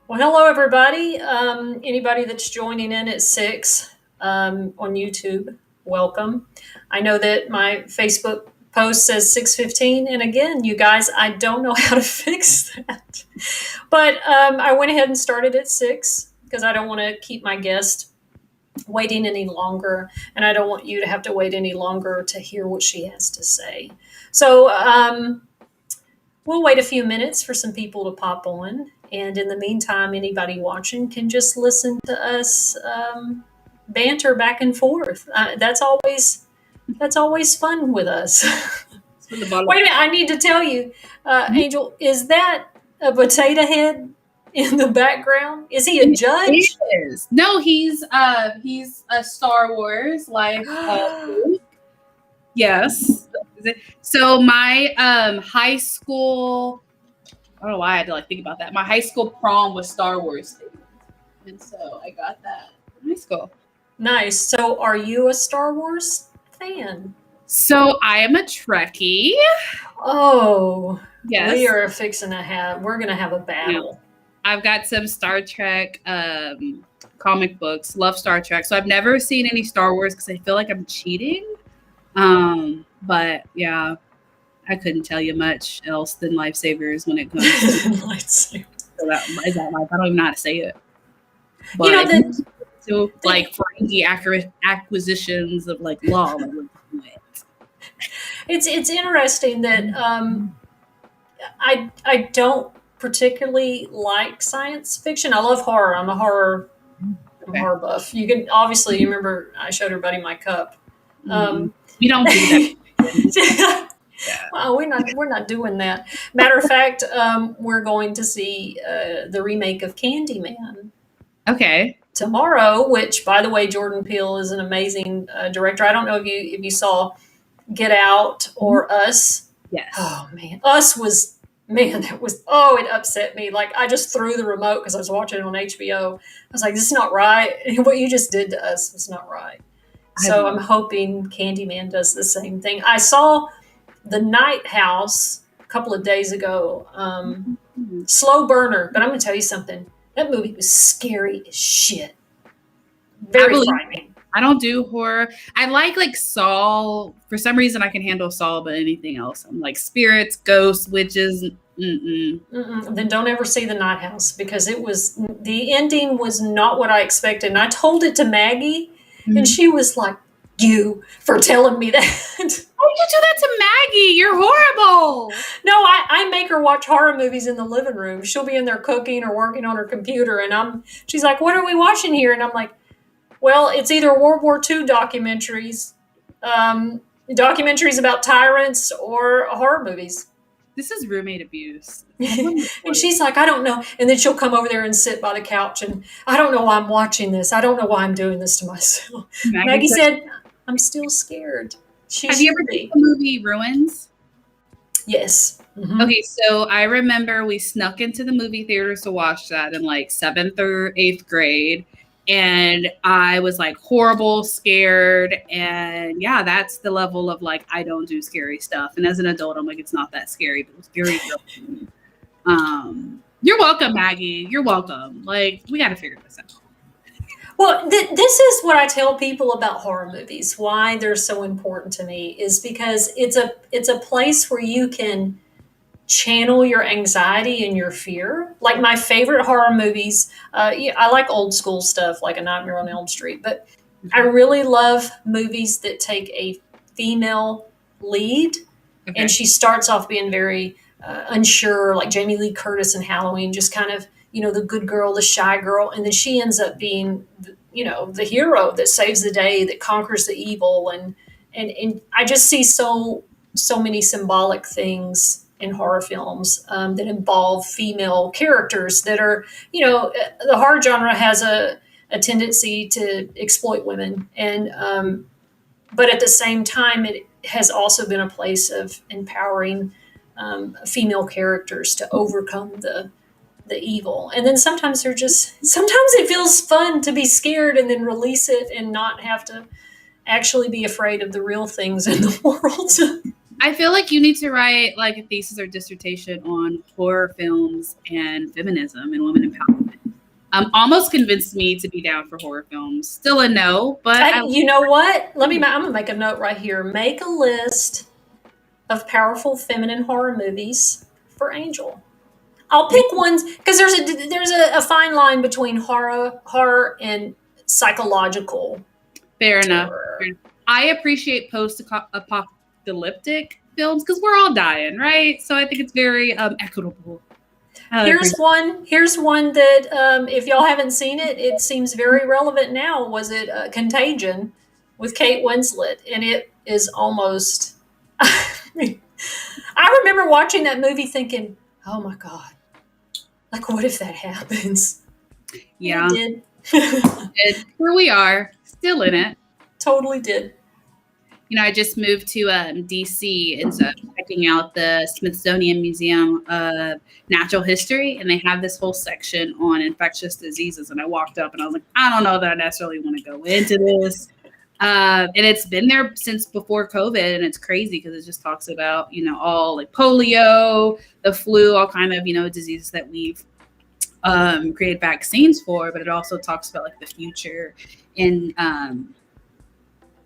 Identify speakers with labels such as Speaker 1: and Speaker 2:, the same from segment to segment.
Speaker 1: Well, hello, everybody. Anybody that's joining in at 6 on YouTube, welcome. I know that my Facebook post says 6:15, and again, you guys, I don't know how to fix that. But I went ahead and started at 6 because I don't want to keep my guest waiting any longer, and I don't want you to have to wait any longer to hear what she has to say. So we'll wait a few minutes for some people to pop on. And in the meantime, anybody watching can just listen to us banter back and forth. That's always fun with us. Wait a minute, I need to tell you, Angel, is that a potato head in the background? Is he a judge?
Speaker 2: He is. No, he's a Star Wars Yes. So my high school, I don't know why I had to think about that. My high school prom was Star Wars themed, and so I got that in high school.
Speaker 1: Nice. So are you a Star Wars fan?
Speaker 2: So I am a Trekkie.
Speaker 1: Oh,
Speaker 2: yes.
Speaker 1: We're gonna have a battle.
Speaker 2: Yeah. I've got some Star Trek comic books. Love Star Trek. So I've never seen any Star Wars because I feel like I'm cheating. But yeah, I couldn't tell you much else than lifesavers when it comes to
Speaker 1: lightsabers.
Speaker 2: So is that I don't even know how to say it. But
Speaker 1: you know
Speaker 2: Ferengi acquisitions of law.
Speaker 1: It's interesting that I don't particularly like science fiction. I love horror. I'm a horror buff. You can obviously, you remember I showed everybody my cup.
Speaker 2: We don't do that.
Speaker 1: Well, we're not doing that. Matter of fact, we're going to see the remake of Candyman.
Speaker 2: Okay.
Speaker 1: Tomorrow, which, by the way, Jordan Peele is an amazing director. I don't know if you saw Get Out or Us.
Speaker 2: Yes.
Speaker 1: Oh man, Us was it upset me. I just threw the remote because I was watching it on HBO. I was like, this is not right. What you just did to us was not right. So I'm hoping Candyman does the same thing. I saw The Night House a couple of days ago. Slow burner, but I'm going to tell you something. That movie was scary as shit. Very frightening.
Speaker 2: I don't do horror. I like Saw. For some reason, I can handle Saw, but anything else, I'm like spirits, ghosts, witches.
Speaker 1: Then don't ever see The Night House because the ending was not what I expected. And I told it to Maggie, and she was like, "You for telling me that."
Speaker 2: Why did you do that to Maggie? You're horrible.
Speaker 1: No, I make her watch horror movies in the living room. She'll be in there cooking or working on her computer, and she's like, "What are we watching here?" And I'm like, well, it's either World War II documentaries about tyrants, or horror movies.
Speaker 2: This is roommate abuse.
Speaker 1: And she's like, I don't know. And then she'll come over there and sit by the couch, and I don't know why I'm watching this. I don't know why I'm doing this to myself. Maggie said, I'm still scared.
Speaker 2: Have you ever seen the movie Ruins?
Speaker 1: Yes. Mm-hmm.
Speaker 2: Okay, so I remember we snuck into the movie theaters to watch that in 7th or 8th grade. And I was horrible, scared. And yeah, that's the level of I don't do scary stuff. And as an adult, I'm it's not that scary, but it was very real. You're welcome, Maggie. You're welcome. We got to figure this out.
Speaker 1: Well, this is what I tell people about horror movies. Why they're so important to me is because it's a place where you can channel your anxiety and your fear. My favorite horror movies, I like old school stuff like A Nightmare on Elm Street, but I really love movies that take a female lead, and she starts off being very unsure, like Jamie Lee Curtis in Halloween, just kind of, the good girl, the shy girl, and then she ends up being, the hero that saves the day, that conquers the evil, and I just see so many symbolic things in horror films that involve female characters that are, the horror genre has a tendency to exploit women. And, but at the same time, it has also been a place of empowering female characters to overcome the evil. And then sometimes it feels fun to be scared and then release it and not have to actually be afraid of the real things in the world.
Speaker 2: I feel like you need to write like a thesis or dissertation on horror films and feminism and women empowerment. Almost convinced me to be down for horror films. Still a no, but
Speaker 1: You know what? I'm gonna make a note right here. Make a list of powerful feminine horror movies for Angel. I'll pick ones because there's a fine line between horror and psychological.
Speaker 2: Fair enough. I appreciate post-apocalyptic films because we're all dying, right? So I think it's very equitable.
Speaker 1: Here's one that if y'all haven't seen it, it seems very relevant now. Was it Contagion with Kate Winslet? And it is almost. I remember watching that movie thinking, "Oh my god, like what if that happens?"
Speaker 2: Yeah,
Speaker 1: it did.
Speaker 2: Here we are, still in it.
Speaker 1: Totally did.
Speaker 2: You know, I just moved to DC, and so I'm checking out the Smithsonian Museum of Natural History, and they have this whole section on infectious diseases. And I walked up and I was like, I don't know that I necessarily want to go into this. And it's been there since before COVID, and it's crazy because it just talks about, you know, all like polio, the flu, all kind of, you know, diseases that we've created vaccines for, but it also talks about like the future in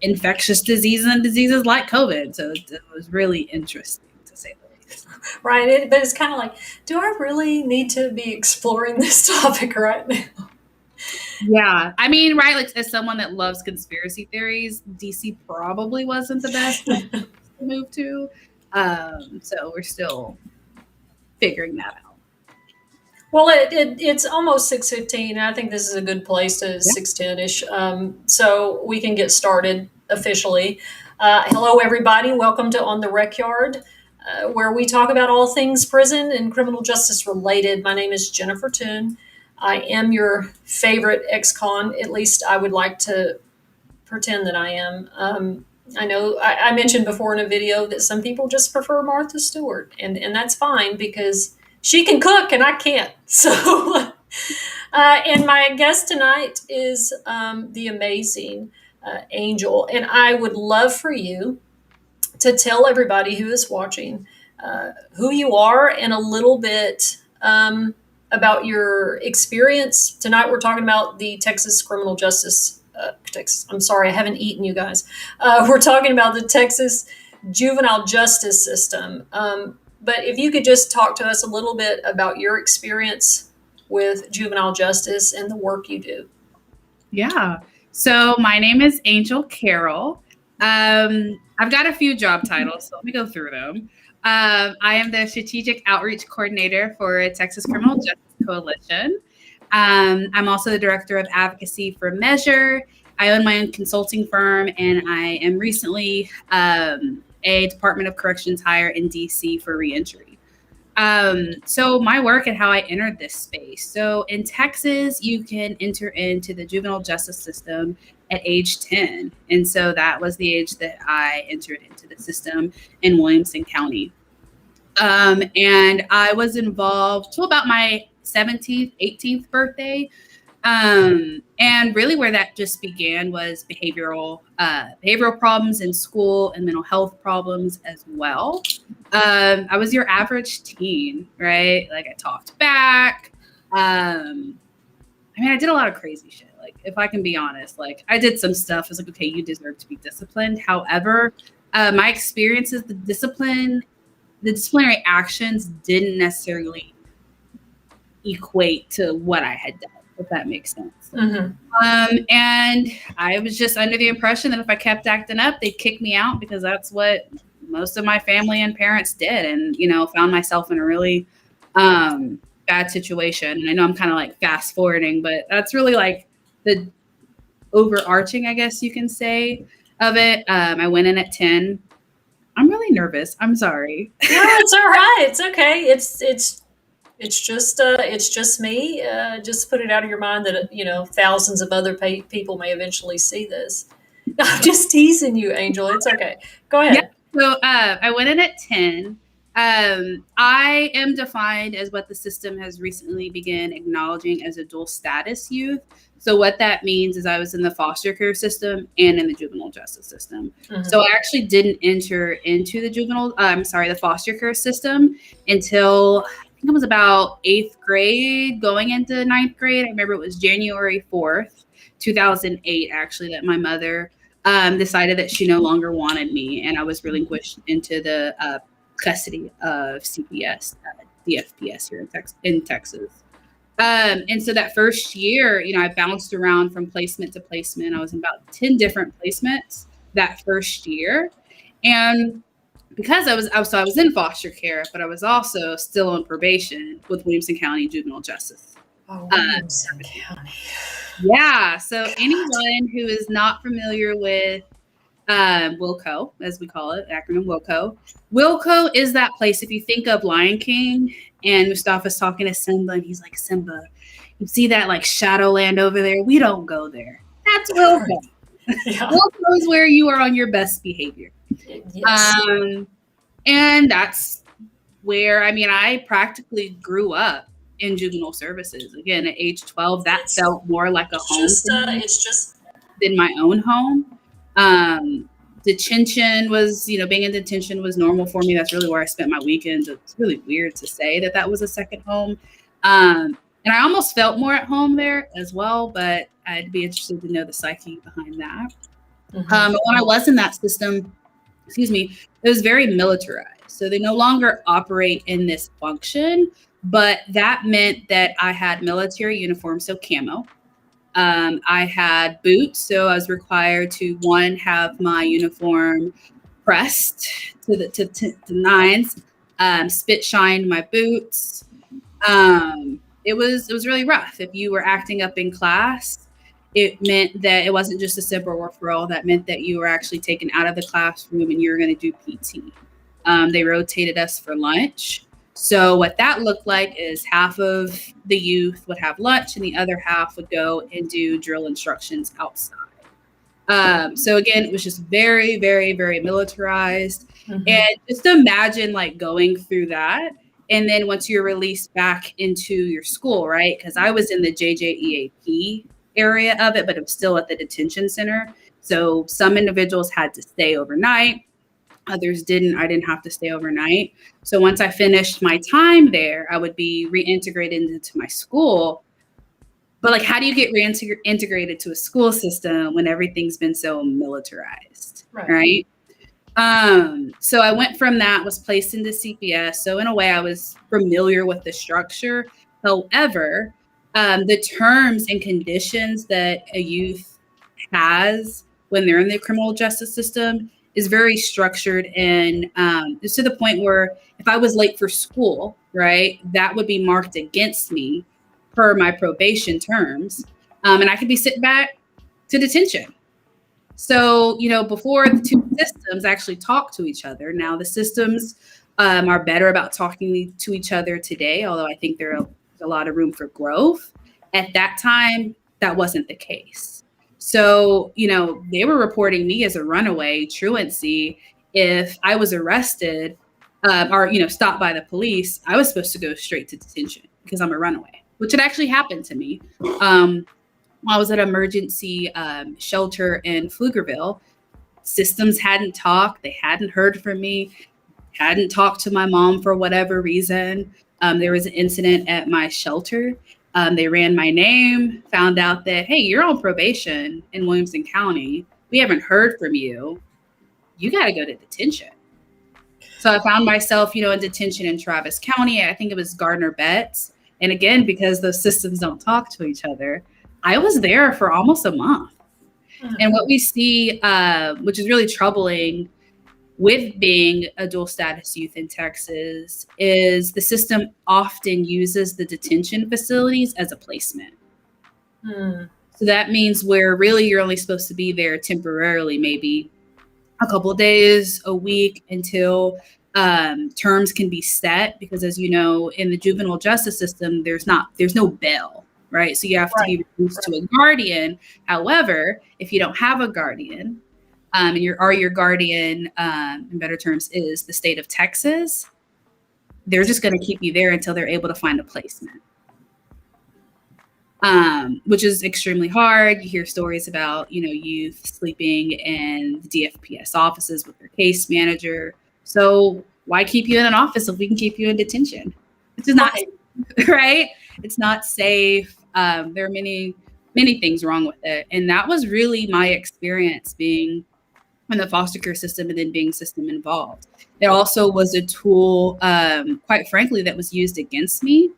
Speaker 2: infectious diseases and diseases like COVID. So it was really interesting, to say the least.
Speaker 1: Right. But it's kind of like, do I really need to be exploring this topic right now?
Speaker 2: Yeah. I mean, right, like as someone that loves conspiracy theories, DC probably wasn't the best to move to. So we're still figuring that out.
Speaker 1: Well, it's almost 6:15, and I think this is a good place to 6:10-ish, so we can get started officially. Hello, everybody. Welcome to On the Rec Yard, where we talk about all things prison and criminal justice related. My name is Jennifer Toon. I am your favorite ex-con. At least I would like to pretend that I am. I know I mentioned before in a video that some people just prefer Martha Stewart, and that's fine because she can cook and I can't. So, and my guest tonight is the amazing Angel. And I would love for you to tell everybody who is watching who you are and a little bit about your experience. Tonight we're talking about the Texas criminal justice. I'm sorry, I haven't eaten, you guys. We're talking about the Texas juvenile justice system. But if you could just talk to us a little bit about your experience with juvenile justice and the work you do.
Speaker 2: Yeah. So my name is Angel Carroll. I've got a few job titles, so let me go through them. I am the Strategic Outreach Coordinator for Texas Criminal Justice Coalition. I'm also the Director of Advocacy for Measure. I own my own consulting firm, and I am recently a Department of Corrections hire in DC for reentry. So my work and how I entered this space. So in Texas, you can enter into the juvenile justice system at age 10. And so that was the age that I entered into the system in Williamson County. And I was involved till about my 17th, 18th birthday. And really where that just began was behavioral problems in school and mental health problems as well. I was your average teen, right? Like I talked back. I mean, I did a lot of crazy shit. Like if I can be honest, like I did some stuff. I was like, okay, you deserve to be disciplined. However, my experiences, the disciplinary actions didn't necessarily equate to what I had done, if that makes sense. Mm-hmm. And I was just under the impression that if I kept acting up, they'd kick me out because that's what most of my family and parents did. And, you know, found myself in a really bad situation. And I know I'm kind of like fast forwarding, but that's really like the overarching, I guess you can say, of it. I went in at 10. I'm really nervous. I'm sorry.
Speaker 1: No, it's all right. It's okay. It's just me. Just put it out of your mind that, you know, thousands of other people may eventually see this. I'm just teasing you, Angel. It's okay. Go ahead.
Speaker 2: Yeah. So I went in at 10, I am defined as what the system has recently begun acknowledging as a dual status youth. So what that means is I was in the foster care system and in the juvenile justice system.
Speaker 1: Mhm.
Speaker 2: So I actually didn't enter into the foster care system until I think it was about 8th grade, going into 9th grade. I remember it was January 4th, 2008, actually, that my mother decided that she no longer wanted me, and I was relinquished into the custody of CPS, DFPS here in Texas. And so that first year, I bounced around from placement to placement. I was in about 10 different placements that first year. And because I was in foster care, but I was also still on probation with Williamson County Juvenile Justice.
Speaker 1: Oh, Williamson County.
Speaker 2: Yeah. So anyone who is not familiar with Wilco, as we call it, acronym Wilco. Wilco is that place. If you think of Lion King and Mustafa's talking to Simba and he's like, Simba, you see that like Shadowland over there? We don't go there. That's Wilco. Yeah. Wilco is where you are on your best behavior. Yes. And that's where, I practically grew up in juvenile services. Again, at age 12, that felt more like a home than my own home. Detention was, being in detention was normal for me. That's really where I spent my weekends. It's really weird to say that was a second home. And I almost felt more at home there as well, but I'd be interested to know the psyche behind that. Mm-hmm. When I was in that system, it was very militarized. So they no longer operate in this function, but that meant that I had military uniform, so camo. I had boots, so I was required to have my uniform pressed to the nines, spit shined my boots. It was really rough. If you were acting up in class, it meant that it wasn't just a simple referral. That meant that you were actually taken out of the classroom and you were going to do PT. They rotated us for lunch. So what that looked like is half of the youth would have lunch and the other half would go and do drill instructions outside. So again, it was just very, very, very militarized. Mm-hmm. And just imagine like going through that. And then once you're released back into your school, right? Because I was in the JJEAP area of it, but it was still at the detention center. So some individuals had to stay overnight. Others didn't. I didn't have to stay overnight. So once I finished my time there, I would be reintegrated into my school. But like, how do you get reintegrated to a school system when everything's been so militarized, right? So I went from that, was placed into CPS. So in a way, I was familiar with the structure. However, the terms and conditions that a youth has when they're in the criminal justice system is very structured, and it's to the point where if I was late for school, right, that would be marked against me per my probation terms, and I could be sent back to detention. So, before the two systems actually talk to each other, now the systems are better about talking to each other today, although I think there's a lot of room for growth. At that time, that wasn't the case. So, they were reporting me as a runaway truancy. If I was arrested or stopped by the police, I was supposed to go straight to detention because I'm a runaway, which had actually happened to me. I was at an emergency shelter in Pflugerville. Systems hadn't talked. They hadn't heard from me, hadn't talked to my mom for whatever reason. There was an incident at my shelter. They ran my name, found out that, hey, you're on probation in Williamson County. We haven't heard from you. You got to go to detention. So I found myself, in detention in Travis County. I think it was Gardner Betts. And again, because those systems don't talk to each other, I was there for almost a month. Mm-hmm. And what we see, which is really troubling with being a dual status youth in Texas, is the system often uses the detention facilities as a placement. Mm. So that means where really you're only supposed to be there temporarily, maybe a couple of days, a week, until terms can be set. Because as you know, in the juvenile justice system, there's no bail, right? So you have to be reduced to a guardian. However, if you don't have a guardian, and your guardian, in better terms, is the state of Texas, they're just going to keep you there until they're able to find a placement. Which is extremely hard. You hear stories about, youth sleeping in the DFPS offices with their case manager. So why keep you in an office if we can keep you in detention? Which is not right. It's not safe. There are many, many things wrong with it. And that was really my experience being in the foster care system and then being system involved. It also was a tool, quite frankly, that was used against me.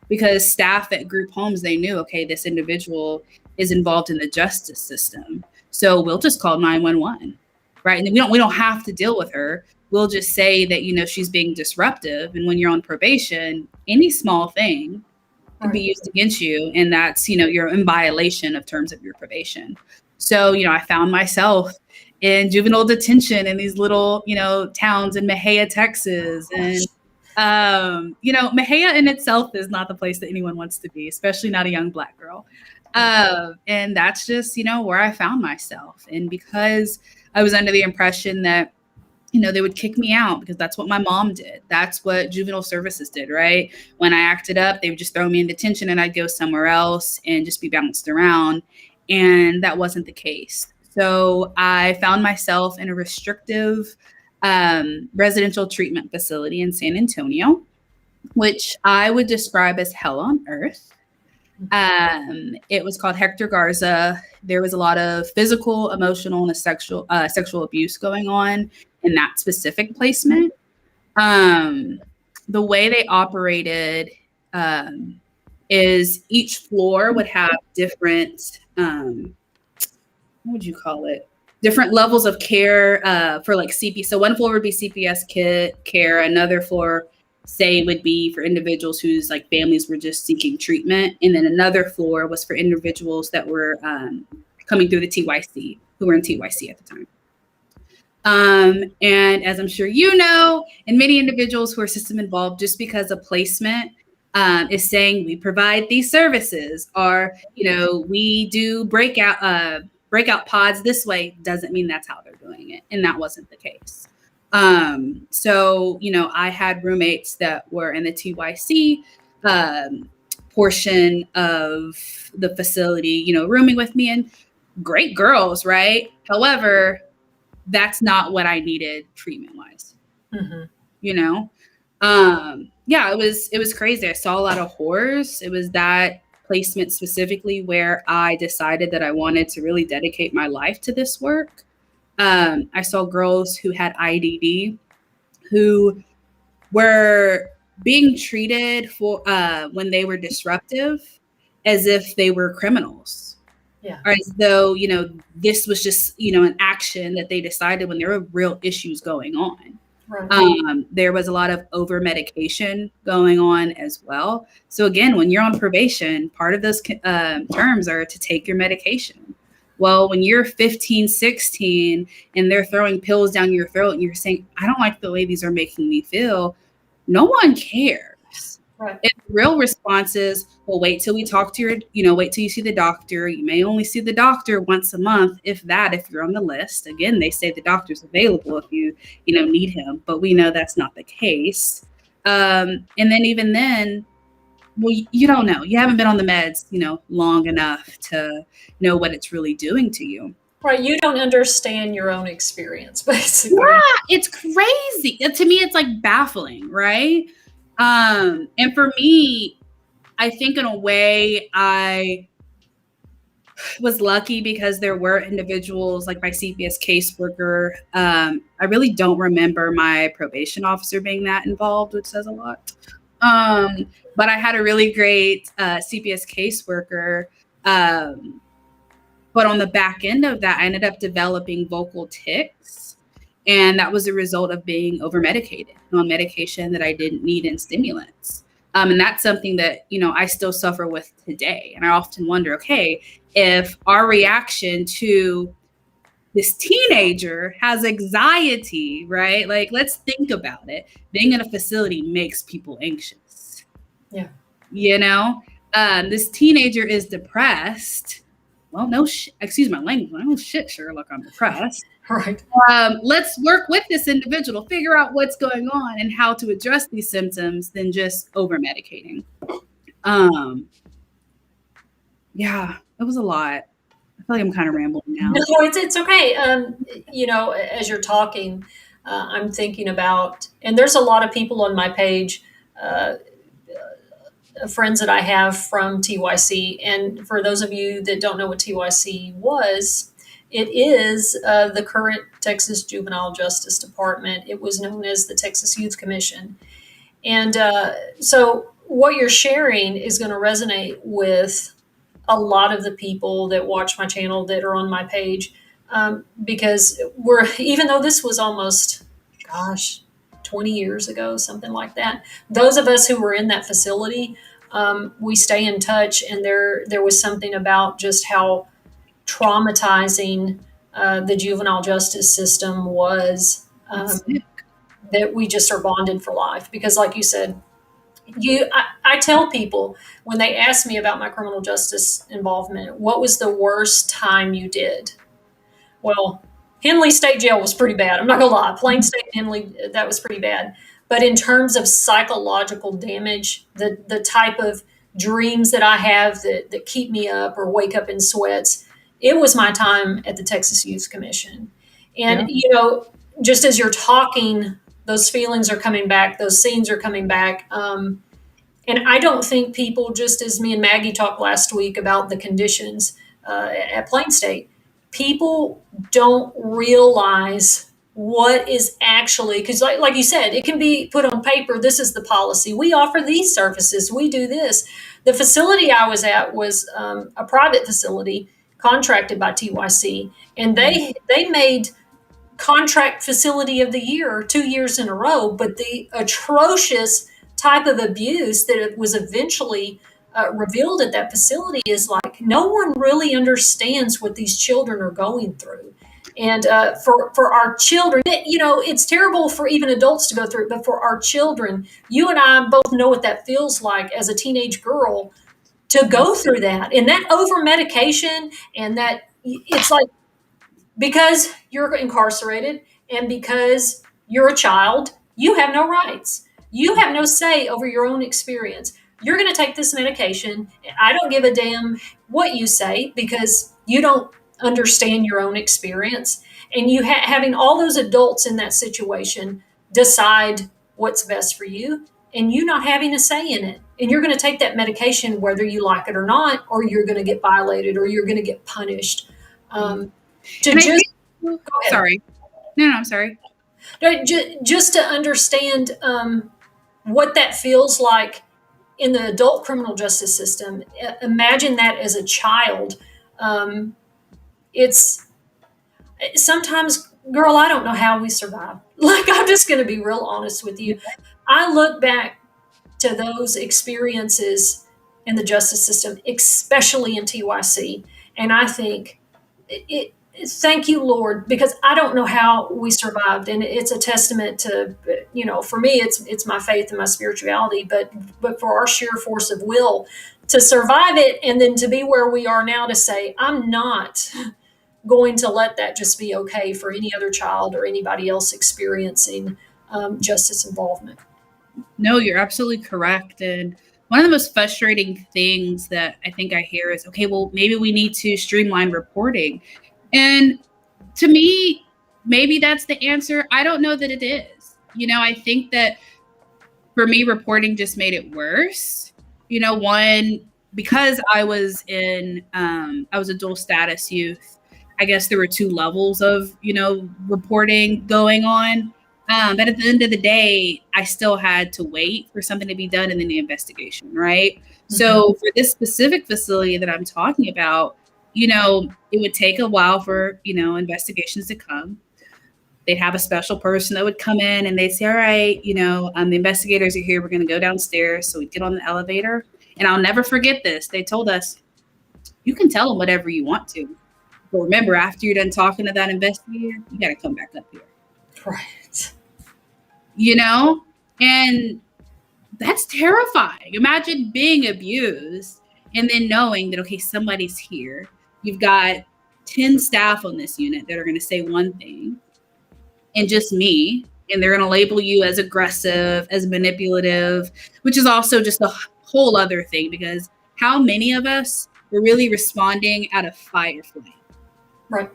Speaker 2: Because staff at group homes, they knew, okay, this individual is involved in the justice system. So we'll just call 911, right? And we don't have to deal with her. We'll just say that, she's being disruptive. And when you're on probation, any small thing can be used against you. And that's, you're in violation of terms of your probation. So, I found myself in juvenile detention in these little, towns in Mejia, Texas. And Mejia in itself is not the place that anyone wants to be, especially not a young Black girl. And that's just, where I found myself. And because I was under the impression that, they would kick me out because that's what my mom did. That's what juvenile services did, right? When I acted up, they would just throw me in detention and I'd go somewhere else and just be bounced around. And that wasn't the case. So I found myself in a restrictive residential treatment facility in San Antonio, which I would describe as hell on earth. It was called Hector Garza. There was a lot of physical, emotional, and sexual abuse going on in that specific placement. The way they operated is each floor would have different, what would you call it? Different levels of care for like CP. So one floor would be CPS care. Another floor, say, would be for individuals whose like families were just seeking treatment. And then another floor was for individuals that were coming through the TYC, who were in TYC at the time. And as I'm sure you know, and many individuals who are system involved, just because a placement is saying we provide these services, or, we do breakout pods this way, doesn't mean that's how they're doing it. And that wasn't the case. So, I had roommates that were in the TYC portion of the facility, rooming with me, and great girls, right? However, that's not what I needed treatment wise. Mm-hmm. It was crazy. I saw a lot of horrors. It was that placement specifically where I decided that I wanted to really dedicate my life to this work. I saw girls who had IDD who were being treated for when they were disruptive as if they were criminals. Yeah. Or as though, this was just, an action that they decided when there were real issues going on. Right. There was a lot of over medication going on as well. So again, when you're on probation, part of those terms are to take your medication. Well, when you're 15, 16, and they're throwing pills down your throat and you're saying, I don't like the way these are making me feel, no one cares. Right. And the real response is, well, wait till we talk to wait till you see the doctor. You may only see the doctor once a month, if you're on the list. Again, they say the doctor's available if you need him, but we know that's not the case. And then even then, well, you don't know. You haven't been on the meds, long enough to know what it's really doing to you.
Speaker 1: Right. You don't understand your own experience, basically.
Speaker 2: Yeah, it's crazy. To me, it's like baffling, right? And for me, I think in a way I was lucky because there were individuals like my CPS caseworker. I really don't remember my probation officer being that involved, which says a lot. But I had a really great CPS caseworker. But on the back end of that, I ended up developing vocal tics. And that was a result of being over-medicated on medication that I didn't need and stimulants. And that's something that, I still suffer with today. And I often wonder, okay, if our reaction to this teenager has anxiety, right? Like, let's think about it. Being in a facility makes people anxious.
Speaker 1: Yeah.
Speaker 2: This teenager is depressed. Well, excuse my language. Oh shit, Sherlock, I'm depressed.
Speaker 1: Right.
Speaker 2: Let's work with this individual, figure out what's going on and how to address these symptoms than just over medicating. Yeah, it was a lot. I feel like I'm kind of rambling now.
Speaker 1: No, it's okay. As you're talking, I'm thinking about, and there's a lot of people on my page, uh, friends that I have from TYC. And for those of you that don't know what TYC was, it is the current Texas Juvenile Justice Department. It was known as the Texas Youth Commission. And so what you're sharing is going to resonate with a lot of the people that watch my channel that are on my page, because even though this was almost, gosh, 20 years ago, something like that, those of us who were in that facility, we stay in touch. And there was something about just how traumatizing the juvenile justice system was, that we just are bonded for life. Because, like you said, I tell people when they ask me about my criminal justice involvement, what was the worst time you did? Well, Henley State Jail was pretty bad. I'm not gonna lie. Plain State Henley, that was pretty bad. But in terms of psychological damage, the type of dreams that I have that keep me up or wake up in sweats, it was my time at the Texas Youth Commission. And just as you're talking, those feelings are coming back, those scenes are coming back. And I don't think people, just as me and Maggie talked last week about the conditions at Plain State, people don't realize what is actually, because like you said, it can be put on paper, this is the policy. We offer these services. We do this. The facility I was at was a private facility contracted by TYC, and they made contract facility of the year 2 years in a row. But the atrocious type of abuse that was eventually revealed at that facility is like, no one really understands what these children are going through. And for our children, it's terrible for even adults to go through it, but for our children, you and I both know what that feels like as a teenage girl to go through that. And that over medication, and that it's like, because you're incarcerated and because you're a child, you have no rights. You have no say over your own experience. You're going to take this medication. I don't give a damn what you say, because you don't understand your own experience. And you having all those adults in that situation decide what's best for you, and you not having a say in it. And you're going to take that medication whether you like it or not, or you're going to get violated, or you're going to get punished.
Speaker 2: Sorry. No, I'm sorry.
Speaker 1: Just to understand what that feels like in the adult criminal justice system. Imagine that as a child. It's sometimes, girl, I don't know how we survive. Like, I'm just going to be real honest with you. I look back to those experiences in the justice system, especially in TYC, and I think thank you, Lord, because I don't know how we survived. And it's a testament to, for me, it's my faith and my spirituality, but for our sheer force of will to survive it, and then to be where we are now, to say, I'm not going to let that just be okay for any other child or anybody else experiencing justice involvement.
Speaker 2: No, you're absolutely correct. And one of the most frustrating things that I think I hear is, okay, well, maybe we need to streamline reporting. And to me, maybe that's the answer. I don't know that it is. I think that for me, reporting just made it worse. One, because I was a dual status youth, I guess there were two levels of, reporting going on. But at the end of the day, I still had to wait for something to be done in the investigation, right? Mm-hmm. So for this specific facility that I'm talking about, it would take a while for, investigations to come. They'd have a special person that would come in and they'd say, all right, the investigators are here. We're going to go downstairs. So we'd get on the elevator. And I'll never forget this. They told us, you can tell them whatever you want to. But remember, after you're done talking to that investigator, you got to come back up here.
Speaker 1: Right.
Speaker 2: And that's terrifying. Imagine being abused and then knowing that, okay, somebody's here. You've got 10 staff on this unit that are going to say one thing, and just me, and they're going to label you as aggressive, as manipulative, which is also just a whole other thing, because how many of us were really responding out of fight or flight?
Speaker 1: Right.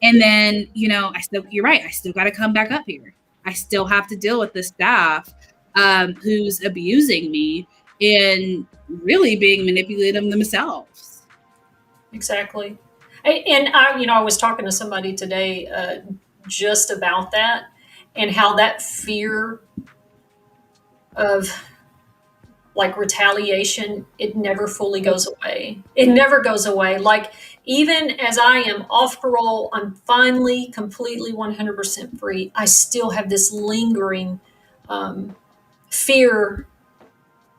Speaker 2: And then, you're right. I still got to come back up here. I still have to deal with the staff who's abusing me and really being manipulative themselves.
Speaker 1: Exactly. And I was talking to somebody today just about that, and how that fear of like retaliation, it never fully goes away. It never goes away. Like, even as I am off parole, I'm finally completely 100% free, I still have this lingering fear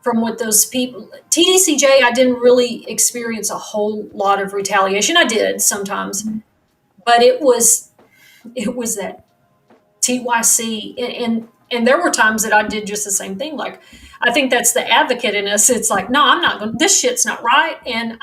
Speaker 1: from what those people, TDCJ, I didn't really experience a whole lot of retaliation. I did sometimes, but it was that TYC, and there were times that I did just the same thing. Like, I think that's the advocate in us. It's like, no, I'm not going. This shit's not right, and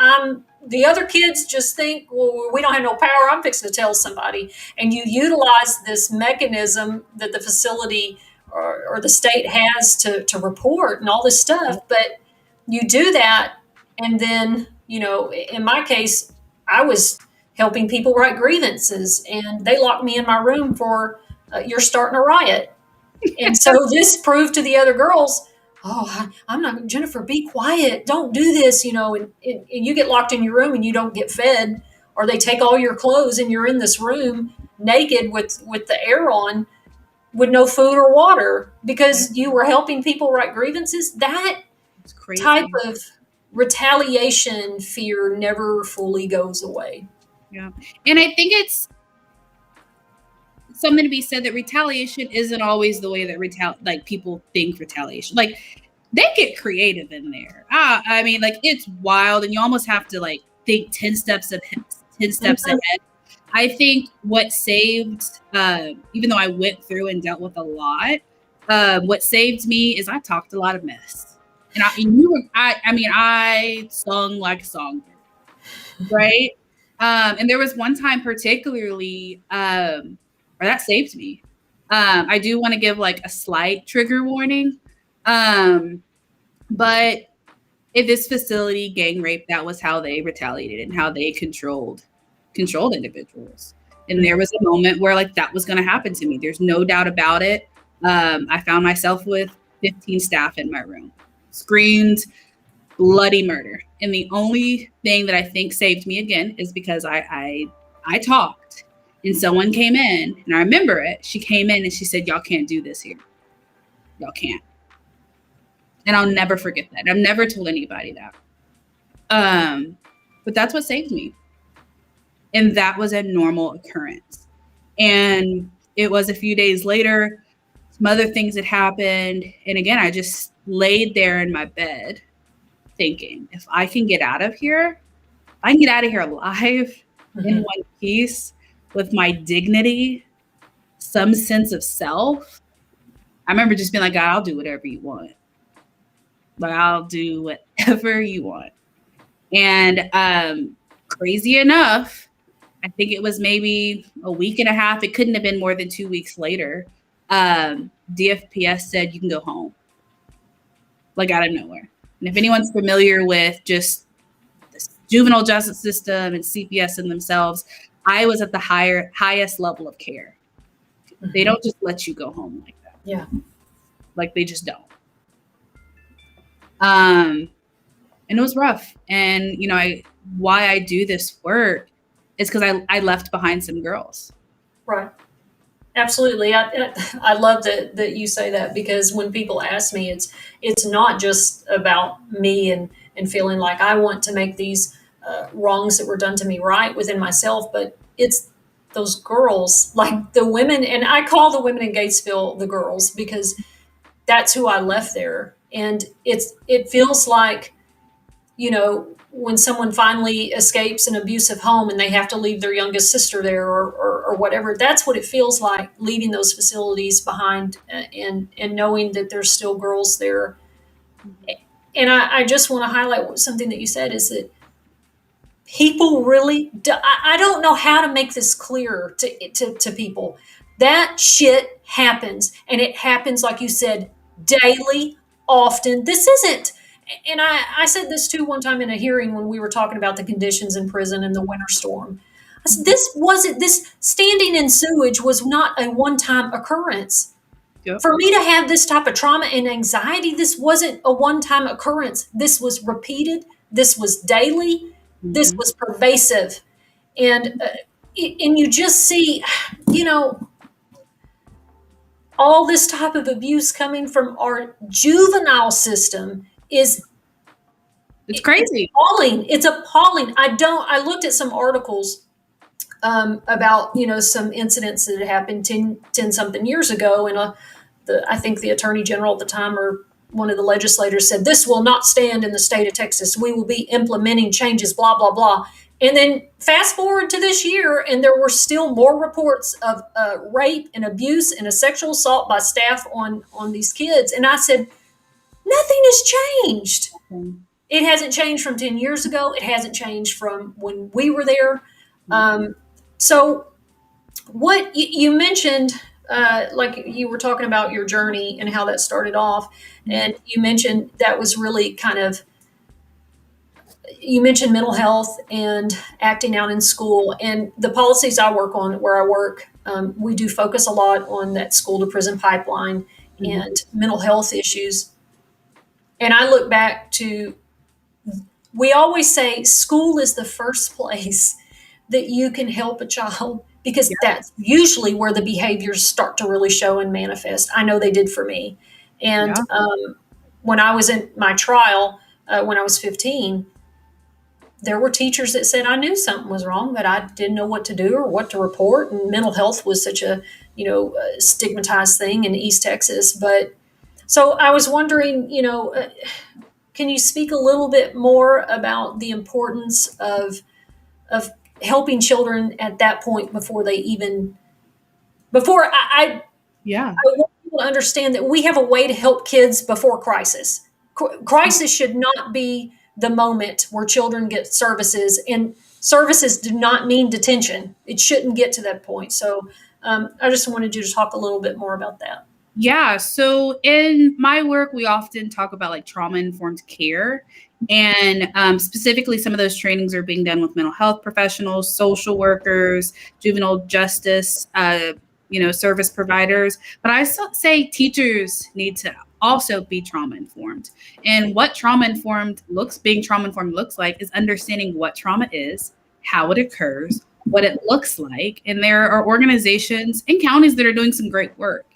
Speaker 1: the other kids just think, well, we don't have no power. I'm fixing to tell somebody, and you utilize this mechanism that the facility or the state has to report and all this stuff. But you do that, and then in my case, I was helping people write grievances, and they locked me in my room for you're starting a riot. And so this proved to the other girls, oh, I'm not, Jennifer, be quiet. Don't do this, and you get locked in your room and you don't get fed, or they take all your clothes and you're in this room naked with the air on with no food or water because you were helping people write grievances. That type of retaliation fear never fully goes away.
Speaker 2: Yeah. And I think it's something to be said that retaliation isn't always the way that people think retaliation. Like, they get creative in there. I mean, like, it's wild, and you almost have to like think 10 steps ahead. I think what saved, even though I went through and dealt with a lot, what saved me is I talked a lot of mess, and I sung like a songbird, right? And there was one time particularly, or that saved me. I do want to give like a slight trigger warning. But in this facility, gang rape, that was how they retaliated and how they controlled individuals. And there was a moment where like that was going to happen to me. There's no doubt about it. I found myself with 15 staff in my room, screamed bloody murder. And the only thing that I think saved me again is because I talked, and someone came in, and I remember it. She came in and she said, y'all can't do this here. Y'all can't. And I'll never forget that. I've never told anybody that. But that's what saved me. And that was a normal occurrence. And it was a few days later, some other things had happened. And again, I just laid there in my bed thinking, if I can get out of here, alive in one piece with my dignity, some sense of self. I remember just being like, God, I'll do whatever you want. Like, I'll do whatever you want. And crazy enough, I think it was maybe a week and a half. It couldn't have been more than 2 weeks later. DFPS said you can go home, like out of nowhere. And if anyone's familiar with just the juvenile justice system and CPS in themselves, I was at the highest level of care. They don't just let you go home like that.
Speaker 1: Yeah.
Speaker 2: Like, they just don't. And it was rough. And, why I do this work is because I left behind some girls.
Speaker 1: Right. Absolutely. I love that you say that, because when people ask me, it's not just about me and feeling like I want to make these wrongs that were done to me right within myself, but it's those girls, like the women, and I call the women in Gatesville the girls because that's who I left there. And it feels like, when someone finally escapes an abusive home and they have to leave their youngest sister there or whatever, that's what it feels like, leaving those facilities behind and knowing that there's still girls there. And I just want to highlight something that you said, is that people really I don't know how to make this clear to people. That shit happens, and it happens, like you said, daily, often. This isn't, and I said this too one time in a hearing when we were talking about the conditions in prison and the winter storm. I said, this standing in sewage was not a one-time occurrence.
Speaker 2: Yep.
Speaker 1: For me to have this type of trauma and anxiety, this wasn't a one-time occurrence. This was repeated. This was daily. This was pervasive. And you just see, all this type of abuse coming from our juvenile system is
Speaker 2: It's crazy.
Speaker 1: appalling. It's appalling. I looked at some articles about, some incidents that had happened 10 something years ago. And I think the attorney general at the time, or one of the legislators, said, this will not stand in the state of Texas. We will be implementing changes, blah, blah, blah. And then fast forward to this year, and there were still more reports of rape and abuse and a sexual assault by staff on these kids. And I said, nothing has changed. It hasn't changed from 10 years ago. It hasn't changed from when we were there. So what you mentioned, like you were talking about your journey and how that started off. And you mentioned that was really you mentioned mental health and acting out in school, and the policies I work on where I work. We do focus a lot on that school to prison pipeline and mental health issues. And I look back to, we always say school is the first place that you can help a child, because that's usually where the behaviors start to really show and manifest. I know they did for me. And when I was in my trial, when I was 15, there were teachers that said I knew something was wrong, but I didn't know what to do or what to report. And mental health was such a, stigmatized thing in East Texas. But so I was wondering, can you speak a little bit more about the importance of helping children at that point before I want people to understand that we have a way to help kids before crisis. Crisis should not be the moment where children get services, and services do not mean detention. It shouldn't get to that point. So I just wanted you to talk a little bit more about that.
Speaker 2: Yeah. So in my work, we often talk about like trauma-informed care. And specifically, some of those trainings are being done with mental health professionals, social workers, juvenile justice, service providers. But I say teachers need to also be trauma-informed. And what being trauma-informed looks like is understanding what trauma is, how it occurs, what it looks like. And there are organizations and counties that are doing some great work,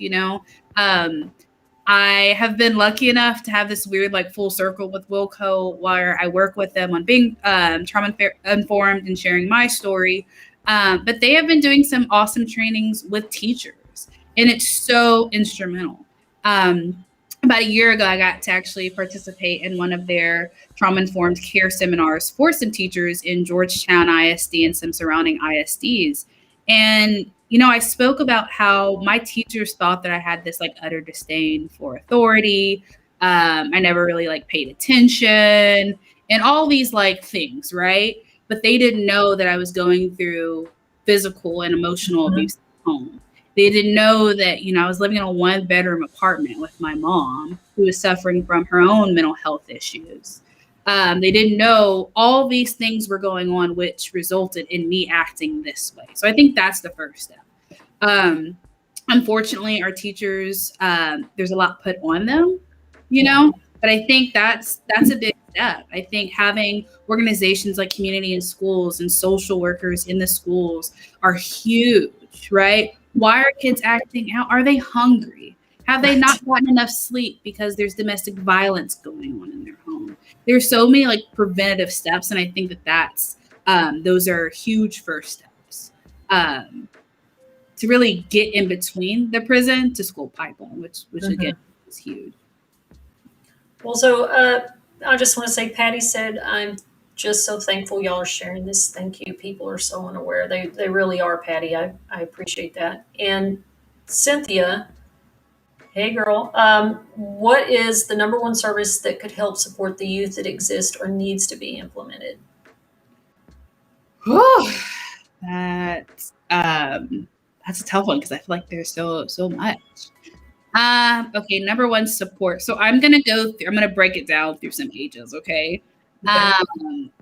Speaker 2: I have been lucky enough to have this weird full circle with Wilco, where I work with them on being trauma informed and sharing my story. But they have been doing some awesome trainings with teachers, and it's so instrumental. About a year ago, I got to actually participate in one of their trauma-informed care seminars for some teachers in Georgetown ISD and some surrounding ISDs. And, I spoke about how my teachers thought that I had this utter disdain for authority. I never really paid attention and all these things, right? But they didn't know that I was going through physical and emotional abuse at home. They didn't know that, I was living in a 1-bedroom apartment with my mom, who was suffering from her own mental health issues. They didn't know all these things were going on, which resulted in me acting this way. So I think that's the first step. Unfortunately, our teachers, there's a lot put on them, but I think that's a big step. I think having organizations like Community in Schools and social workers in the schools are huge, right? Why are kids acting out? Are they hungry? Have they not gotten enough sleep because there's domestic violence going on in their home? There's so many preventative steps. And I think that's those are huge first steps to really get in between the prison to school pipeline, which again is huge.
Speaker 1: Well, so I just want to say, Patty said, I'm just so thankful y'all are sharing this. Thank you. People are so unaware. They really are, Patty. I appreciate that. And Cynthia, hey girl, what is the number one service that could help support the youth that exists or needs to be implemented?
Speaker 2: That's a tough one because I feel like there's so much. Okay, number one, support. So I'm gonna break it down through some ages, okay?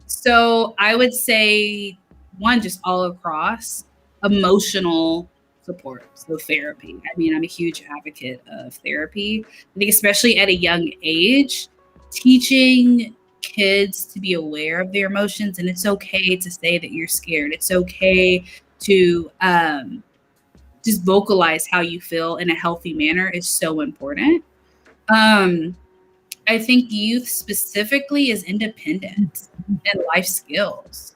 Speaker 2: So I would say one, just all across emotional support, so therapy. I mean, I'm a huge advocate of therapy. I think especially at a young age, teaching kids to be aware of their emotions, and it's okay to say that you're scared. It's okay to just vocalize how you feel in a healthy manner is so important. I think youth specifically is independence and life skills.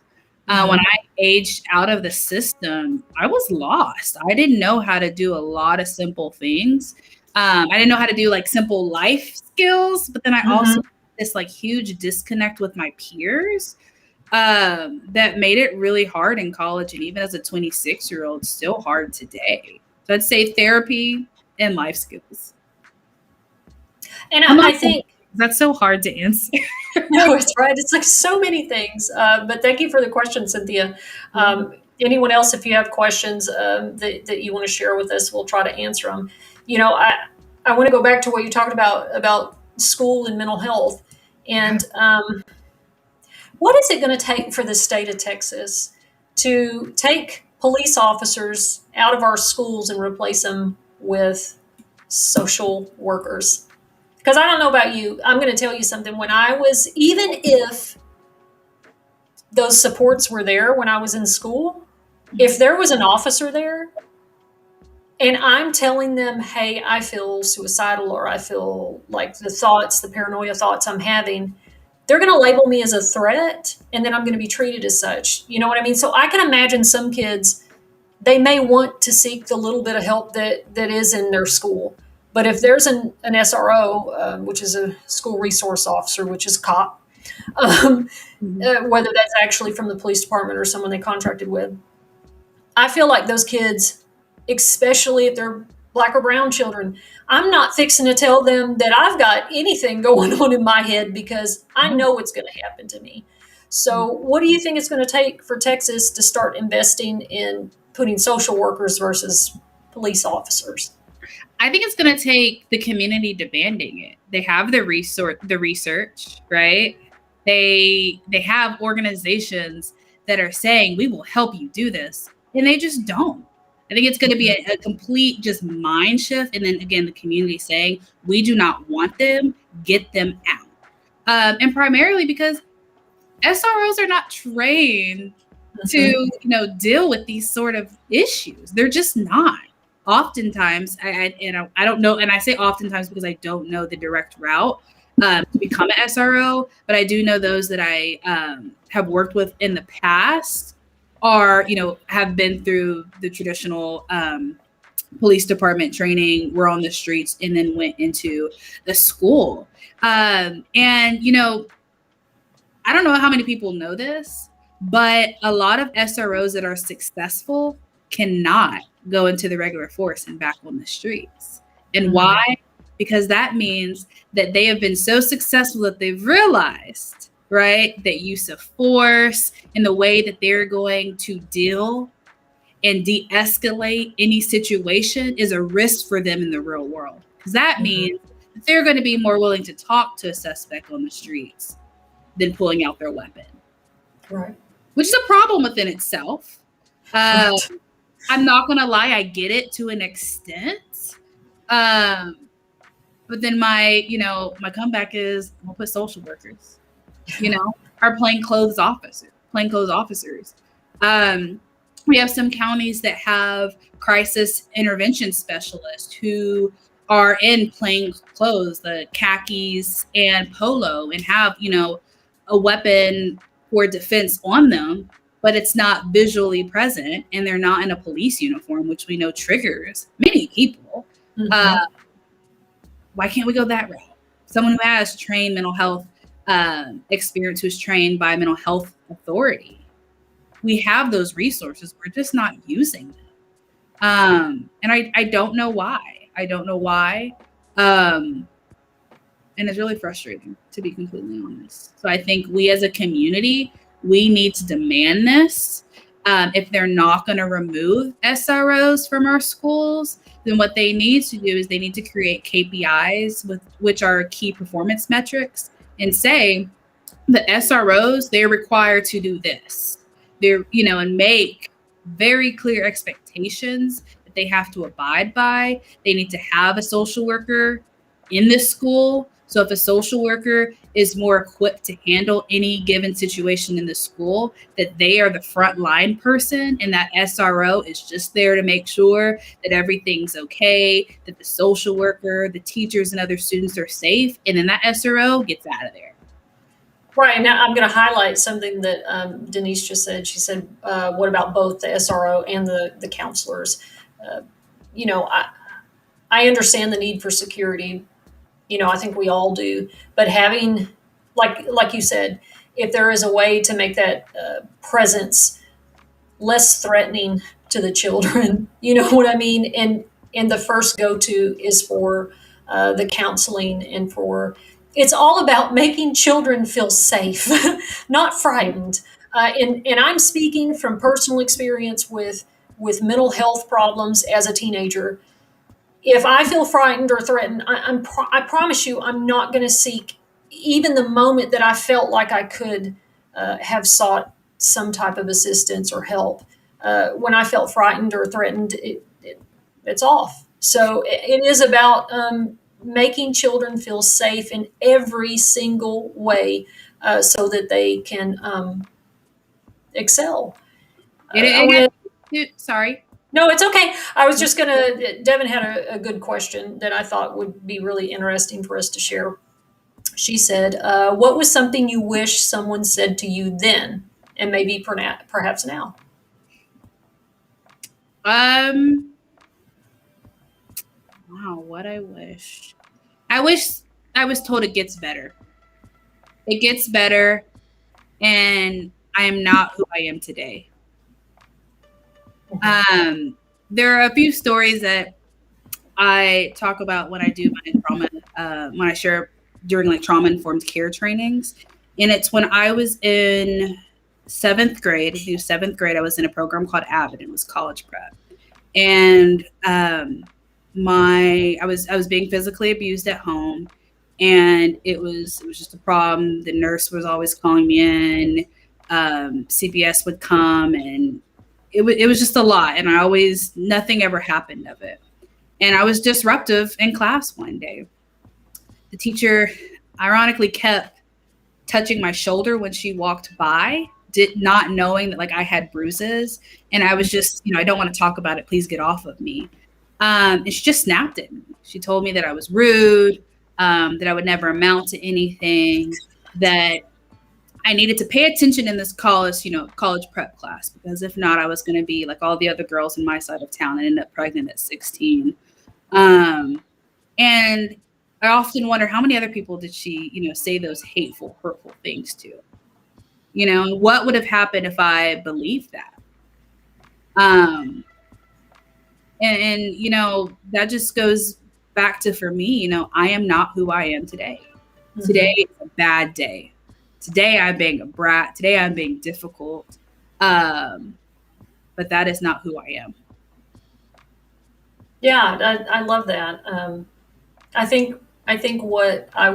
Speaker 2: When I aged out of the system, I was lost. I didn't know how to do a lot of simple things. I didn't know how to do like simple life skills, but then I also had this like huge disconnect with my peers that made it really hard in college. And even as a 26-year-old, still hard today. So I'd say therapy and life skills.
Speaker 1: And I think
Speaker 2: that's so hard to answer.
Speaker 1: No, it's right. It's like so many things. But thank you for the question, Cynthia. Anyone else, if you have questions that you want to share with us, we'll try to answer them. You know, I want to go back to what you talked about school and mental health. And what is it going to take for the state of Texas to take police officers out of our schools and replace them with social workers? Because I don't know about you, I'm going to tell you something. Even if those supports were there when I was in school, if there was an officer there and I'm telling them, hey, I feel suicidal or I feel like the paranoia thoughts I'm having, they're going to label me as a threat and then I'm going to be treated as such. You know what I mean? So I can imagine some kids, they may want to seek the little bit of help that is in their school. But if there's an SRO, which is a school resource officer, which is a cop, whether that's actually from the police department or someone they contracted with, I feel like those kids, especially if they're Black or brown children, I'm not fixing to tell them that I've got anything going on in my head because I know it's going to happen to me. So what do you think it's going to take for Texas to start investing in putting social workers versus police officers?
Speaker 2: I think it's going to take the community demanding it. They have the research, right? They have organizations that are saying, we will help you do this. And they just don't. I think it's going to be a complete just mind shift. And then again, the community saying, we do not want them, get them out. And primarily because SROs are not trained to, deal with these sort of issues. They're just not. Oftentimes, I don't know, and I say oftentimes because I don't know the direct route to become an SRO, but I do know those that I have worked with in the past are, have been through the traditional police department training, were on the streets, and then went into the school. And, I don't know how many people know this, but a lot of SROs that are successful cannot go into the regular force and back on the streets. And why? Because that means that they have been so successful that they've realized, right, that use of force and the way that they're going to deal and de-escalate any situation is a risk for them in the real world. Because that means that they're going to be more willing to talk to a suspect on the streets than pulling out their weapon.
Speaker 1: Right.
Speaker 2: Which is a problem within itself. I'm not going to lie, I get it to an extent. But then my comeback is we'll put social workers, our plainclothes officers. We have some counties that have crisis intervention specialists who are in plain clothes, the khakis and polo, and have, a weapon for defense on them, but it's not visually present and they're not in a police uniform, which we know triggers many people. Why can't we go that route? Someone who has trained mental health experience, who's trained by a mental health authority. We have those resources. We're just not using them. And I don't know why. And it's really frustrating, to be completely honest. So I think we as a community, we need to demand this. If they're not going to remove SROs from our schools, then what they need to do is they need to create KPIs, which are key performance metrics, and say the SROs, they're required to do this. And make very clear expectations that they have to abide by. They need to have a social worker in this school. So if a social worker is more equipped to handle any given situation in the school, that they are the frontline person, and that SRO is just there to make sure that everything's okay, that the social worker, the teachers, and other students are safe, and then that SRO gets out of there.
Speaker 1: Right. Now, I'm going to highlight something that Denise just said. She said, what about both the SRO and the counselors? Uh, I understand the need for security. I think we all do. But having, like you said, if there is a way to make that presence less threatening to the children, you know what I mean? And the first go-to is for the counseling and for it's all about making children feel safe, not frightened. And I'm speaking from personal experience with mental health problems as a teenager. If I feel frightened or threatened, I promise you, I'm not going to seek even the moment that I felt like I could have sought some type of assistance or help. When I felt frightened or threatened, it's off. So it is about making children feel safe in every single way so that they can excel.
Speaker 2: Sorry.
Speaker 1: No, it's okay. I was just going to, Devin had a good question that I thought would be really interesting for us to share. She said, what was something you wish someone said to you then and maybe perhaps now?
Speaker 2: Wow, what I wish. I wish I was told it gets better. It gets better, and I am not who I am today. There are a few stories that I talk about when I do my trauma, when I share during like trauma-informed care trainings. And it's when I was in seventh grade, I was in a program called AVID. It was college prep. And I was being physically abused at home, and it was just a problem. The nurse was always calling me in. CPS would come, and it was just a lot. And nothing ever happened of it. And I was disruptive in class one day. The teacher ironically kept touching my shoulder when she walked by, not knowing that like I had bruises. And I was just, I don't want to talk about it. Please get off of me. And she just snapped at me. She told me that I was rude, that I would never amount to anything, that I needed to pay attention in this college prep class, because if not, I was going to be like all the other girls in my side of town and end up pregnant at 16. And I often wonder how many other people did she, say those hateful, hurtful things to? What would have happened if I believed that? And that just goes back to, for me, I am not who I am today. Mm-hmm. Today is a bad day. Today I'm being a brat. Today I'm being difficult. But that is not who I am.
Speaker 1: Yeah, I love that. I think what I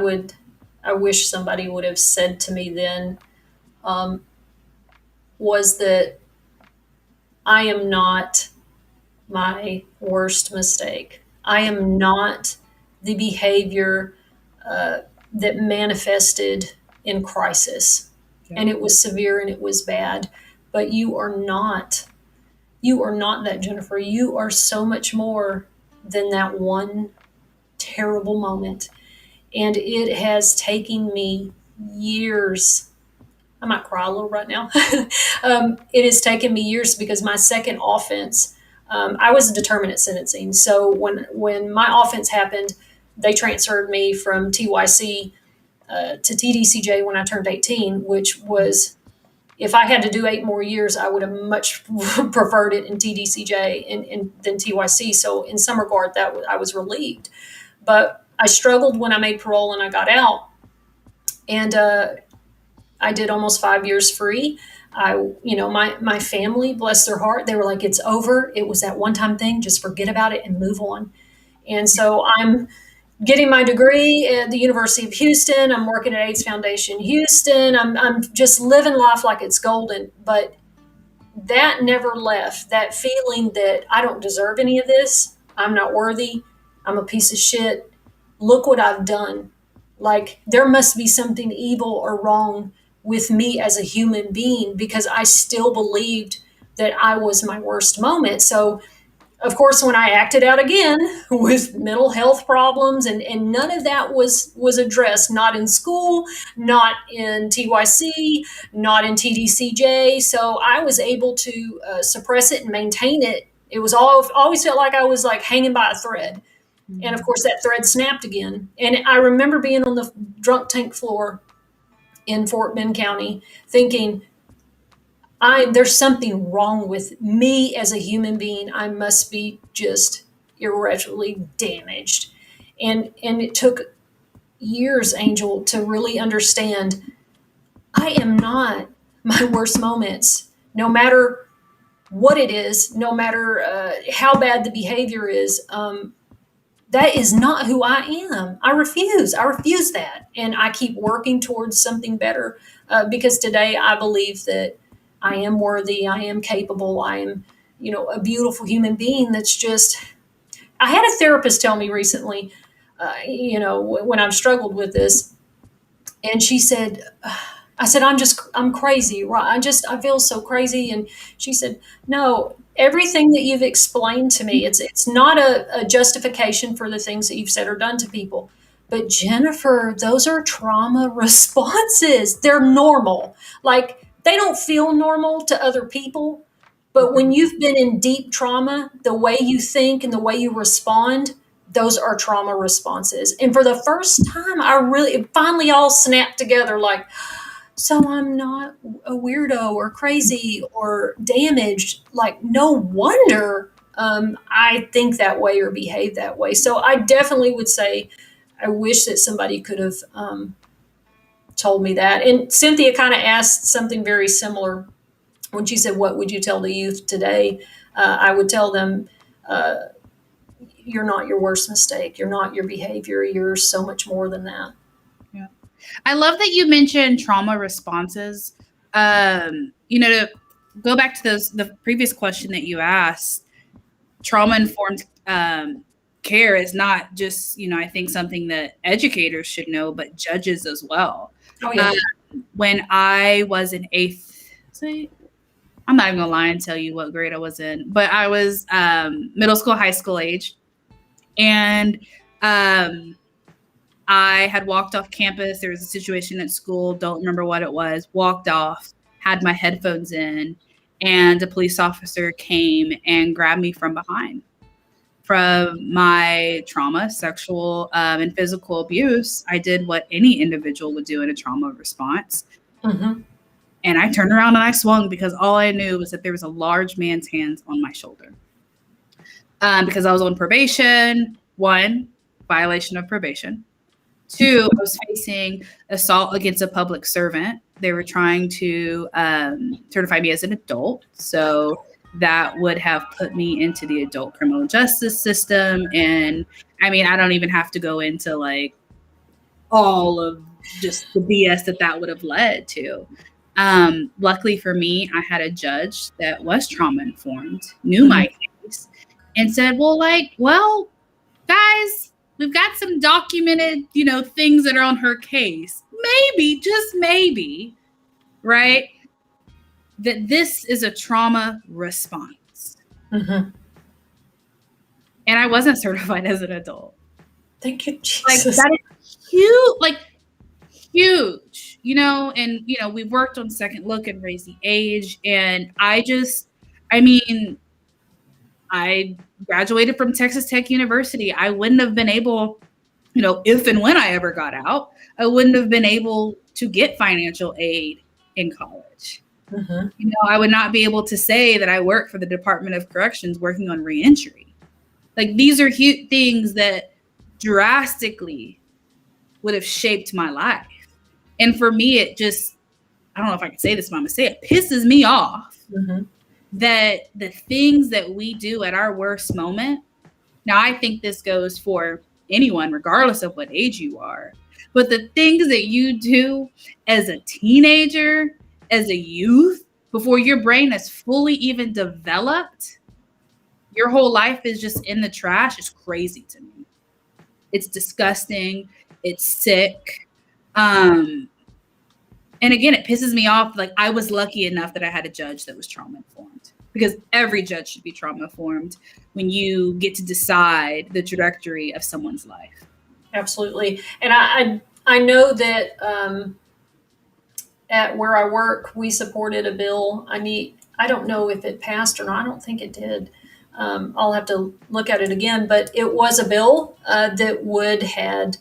Speaker 1: wish somebody would have said to me then was that I am not my worst mistake. I am not the behavior that manifested in crisis. Okay. And it was severe and it was bad. But you are not that, Jennifer. You are so much more than that one terrible moment. And it has taken me years. I might cry a little right now. It has taken me years because my second offense, I was a determinate sentencing. So when my offense happened, they transferred me from TYC to TDCJ when I turned 18, which was, if I had to do 8 more years, I would have much preferred it in TDCJ than TYC. So in some regard, I was relieved. But I struggled when I made parole and I got out. And I did almost 5 years free. My family, bless their heart, they were like, it's over. It was that one time thing. Just forget about it and move on. And so I'm getting my degree at the University of Houston. I'm working at AIDS Foundation Houston. I'm just living life like it's golden. But that never left. That feeling that I don't deserve any of this. I'm not worthy. I'm a piece of shit. Look what I've done. Like, there must be something evil or wrong with me as a human being, because I still believed that I was my worst moment. So, of course, when I acted out again with mental health problems, and none of that was addressed, not in school, not in TYC, not in TDCJ. So I was able to suppress it and maintain it. It was always felt like I was like hanging by a thread. And of course, that thread snapped again. And I remember being on the drunk tank floor in Fort Bend County thinking, there's something wrong with me as a human being. I must be just irreparably damaged. And it took years, Angel, to really understand I am not my worst moments, no matter what it is, no matter how bad the behavior is. That is not who I am. I refuse. I refuse that. And I keep working towards something better, because today I believe that I am worthy. I am capable. I am, a beautiful human being that's just. I had a therapist tell me recently, when I've struggled with this, and she said, I said, I'm crazy, right? I feel so crazy. And she said, no, everything that you've explained to me, it's not a justification for the things that you've said or done to people. But Jennifer, those are trauma responses. They're normal. Like, they don't feel normal to other people. But when you've been in deep trauma, the way you think and the way you respond, those are trauma responses. And for the first time, it finally all snapped together, like, so I'm not a weirdo or crazy or damaged. Like, no wonder I think that way or behave that way. So I definitely would say I wish that somebody could have told me that. And Cynthia kind of asked something very similar when she said, what would you tell the youth today? I would tell them, you're not your worst mistake. You're not your behavior. You're so much more than that.
Speaker 2: Yeah. I love that you mentioned trauma responses. To go back to the previous question that you asked, trauma-informed care is not just, I think something that educators should know, but judges as well.
Speaker 1: Oh, yeah.
Speaker 2: When I was in I'm not even gonna lie and tell you what grade I was in, but I was middle school, high school age. And I had walked off campus. There was a situation at school. Don't remember what it was. Walked off, had my headphones in, and a police officer came and grabbed me from behind. From my trauma, sexual and physical abuse, I did what any individual would do in a trauma response.
Speaker 1: Mm-hmm.
Speaker 2: And I turned around and I swung because all I knew was that there was a large man's hands on my shoulder. Because I was on probation, 1, violation of probation. 2, I was facing assault against a public servant. They were trying to certify me as an adult. So that would have put me into the adult criminal justice system. And I mean, I don't even have to go into like all of just the BS that would have led to. Luckily for me, I had a judge that was trauma informed, knew my case, and said, well, guys, we've got some documented, things that are on her case. Maybe, just maybe, right? That this is a trauma response.
Speaker 1: Mm-hmm.
Speaker 2: And I wasn't certified as an adult.
Speaker 1: Thank you, Jesus.
Speaker 2: Like, that is huge, huge, and, we worked on Second Look and Raise the Age. And I graduated from Texas Tech University. I wouldn't have been able, if and when I ever got out, I wouldn't have been able to get financial aid in college.
Speaker 1: Mm-hmm.
Speaker 2: I would not be able to say that I work for the Department of Corrections working on reentry. Like, these are huge things that drastically would have shaped my life. And for me, it just I don't know if I can say this, but I'm going to say it, pisses me off
Speaker 1: Mm-hmm.
Speaker 2: that the things that we do at our worst moment, now I think this goes for anyone, regardless of what age you are, but the things that you do as a teenager, as a youth, before your brain is fully even developed, your whole life is just in the trash. It's crazy to me. It's disgusting. It's sick. And again, it pisses me off. Like, I was lucky enough that I had a judge that was trauma informed, because every judge should be trauma informed when you get to decide the trajectory of someone's life.
Speaker 1: Absolutely. And I know that at where I work, we supported a bill. I don't know if it passed or not. I don't think it did. I'll have to look at it again, but it was a bill that had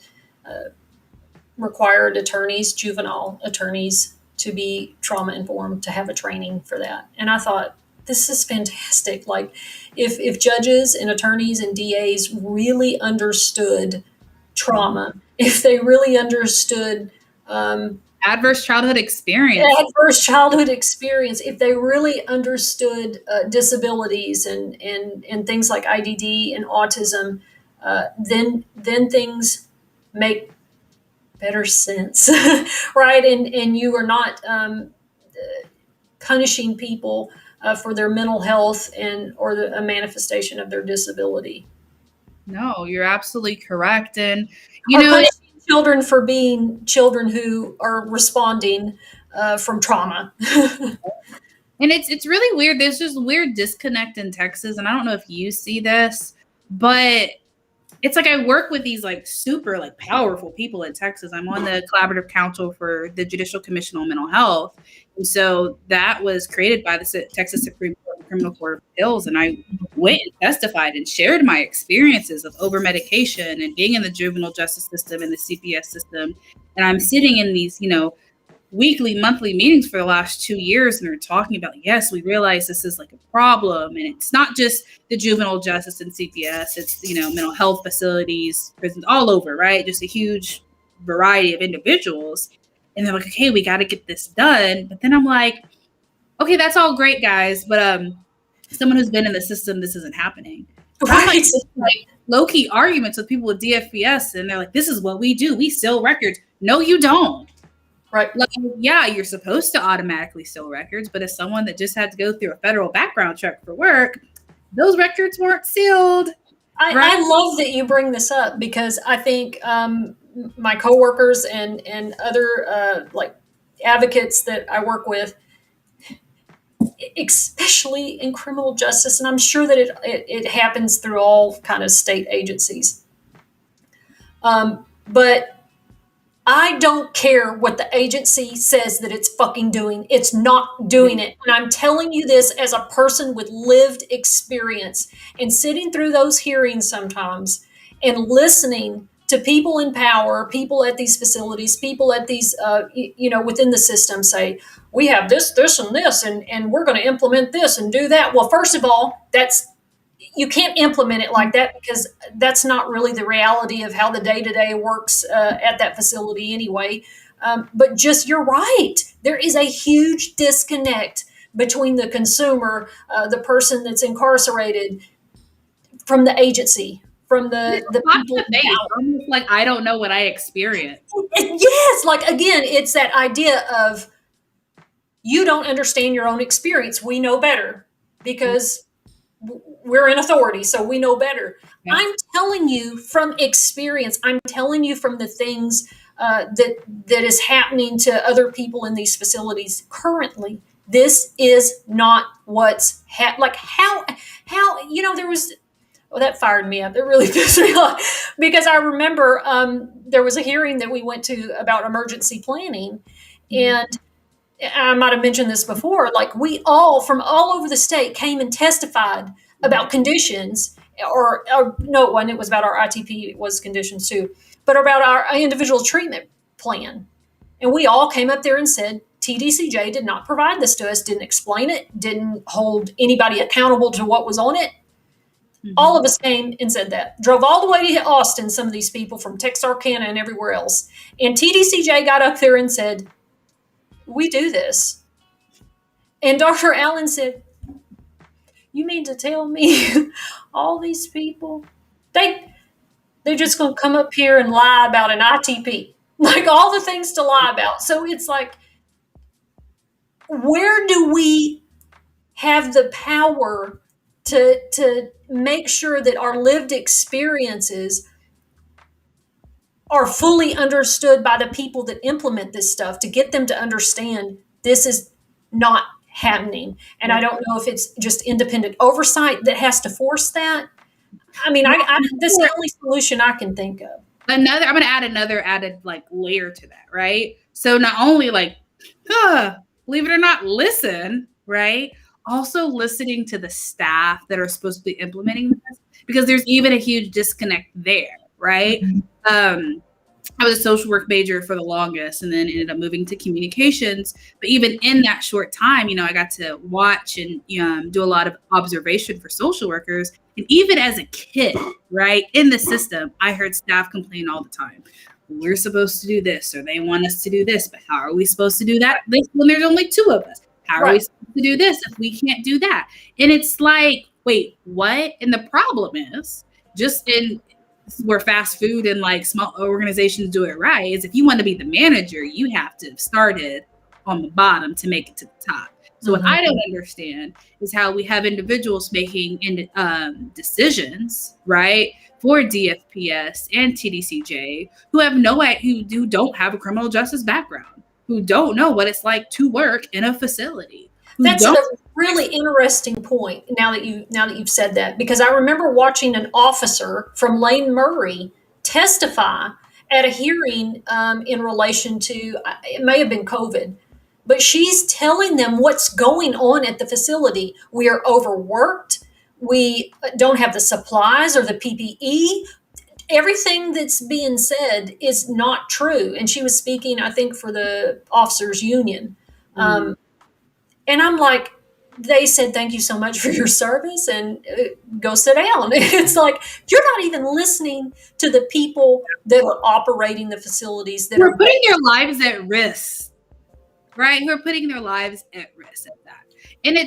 Speaker 1: required attorneys, juvenile attorneys, to be trauma informed, to have a training for that. And I thought, this is fantastic. Like, if judges and attorneys and DAs really understood trauma, if they really understood
Speaker 2: adverse childhood experience,
Speaker 1: if they really understood disabilities and things like IDD and autism, then things make better sense, right? And you are not punishing people for their mental health or a manifestation of their disability.
Speaker 2: No, you're absolutely correct. And
Speaker 1: punishing children for being children who are responding from trauma.
Speaker 2: And it's really weird. There's just weird disconnect in Texas, and I don't know if you see this, but it's like I work with these like super like powerful people in Texas. I'm on the collaborative council for the Judicial Commission on Mental Health. And so that was created by the Texas Supreme Court and Criminal Court of Appeals. And I went and testified and shared my experiences of over-medication and being in the juvenile justice system and the CPS system. And I'm sitting in these, weekly, monthly meetings for the last 2 years, and they're talking about, yes, we realize this is like a problem, and it's not just the juvenile justice and CPS, it's mental health facilities, prisons, all over, right? Just a huge variety of individuals. And they're like, okay, we got to get this done. But then I'm like, okay, that's all great, guys, but someone who's been in the system, this isn't happening.
Speaker 1: Right.
Speaker 2: Like low-key arguments with people with DFPS, and they're like, this is what we do, we seal records. No, you don't.
Speaker 1: Right.
Speaker 2: Like, yeah, you're supposed to automatically seal records, but as someone that just had to go through a federal background check for work, those records weren't sealed.
Speaker 1: I love that you bring this up, because I think my coworkers and other like advocates that I work with, especially in criminal justice, and I'm sure that it happens through all kind of state agencies, but I don't care what the agency says that it's fucking doing. It's not doing it. And I'm telling you this as a person with lived experience, and sitting through those hearings sometimes and listening to people in power, people at these facilities, people at these, within the system say, we have this, and this, and we're going to implement this and do that. Well, first of all, you can't implement it like that, because that's not really the reality of how the day-to-day works at that facility anyway. But just, you're right. There is a huge disconnect between the consumer, the person that's incarcerated, from the agency, from the people.
Speaker 2: Almost like I don't know what I experienced.
Speaker 1: Yes. Like, again, it's that idea of, you don't understand your own experience. We know better because we're in authority, so we know better. Yeah. I'm telling you from experience. I'm telling you from the things that is happening to other people in these facilities currently. This is not what's like how there was. Well, that fired me up. It really pissed me off, because I remember there was a hearing that we went to about emergency planning, and I might have mentioned this before. Like, we all from all over the state came and testified about conditions, or no, it wasn't. It was about our ITP. It was conditions too, but about our individual treatment plan. And we all came up there and said, TDCJ did not provide this to us, didn't explain it, didn't hold anybody accountable to what was on it. Mm-hmm. All of us came and said that. Drove all the way to Austin, some of these people from Texarkana and everywhere else. And TDCJ got up there and said, we do this. And Dr. Allen said, you mean to tell me all these people, they're just going to come up here and lie about an ITP, like all the things to lie about. So it's like, where do we have the power to make sure that our lived experiences are fully understood by the people that implement this stuff, to get them to understand this is not happening? And I don't know if it's just independent oversight that has to force that. I mean, this is the only solution I can think of.
Speaker 2: I'm going to add another added like layer to that, right? So not only like, believe it or not, listen, right? Also listening to the staff that are supposed to be implementing this, because there's even a huge disconnect there, right? Mm-hmm. I was a social work major for the longest and then ended up moving to communications. But even in that short time, I got to watch and do a lot of observation for social workers. And even as a kid, right, in the system, I heard staff complain all the time. We're supposed to do this, or they want us to do this, but how are we supposed to do that when there's only two of us? How are we supposed to do this if we can't do that? And it's like, wait, what? And the problem is, just in where fast food and like small organizations do it right, is if you want to be the manager, you have to have started on the bottom to make it to the top. So what I don't understand is how we have individuals making decisions, right, for DFPS and TDCJ who have who don't have a criminal justice background, who don't know what it's like to work in a facility.
Speaker 1: That's a really interesting point. Now that you've said that, because I remember watching an officer from Lane Murray testify at a hearing in relation to, it may have been COVID, but she's telling them what's going on at the facility. We are overworked. We don't have the supplies or the PPE. Everything that's being said is not true. And she was speaking, I think, for the officers union. And I'm like, they said, thank you so much for your service and go sit down. It's like, you're not even listening to the people that are operating the facilities that
Speaker 2: are putting their lives at risk. Right? Who are putting their lives at risk at that. And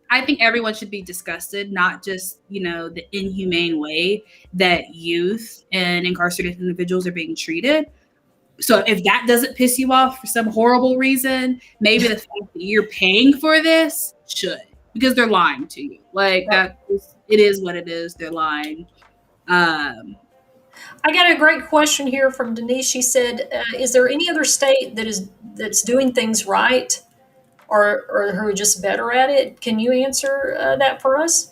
Speaker 2: I think everyone should be disgusted, not just, the inhumane way that youth and incarcerated individuals are being treated. So if that doesn't piss you off for some horrible reason, maybe the fact that you're paying for this should, because they're lying to you. Like it is what it is. They're lying.
Speaker 1: I got a great question here from Denise. She said, is there any other state that's doing things right or who are just better at it? Can you answer that for us?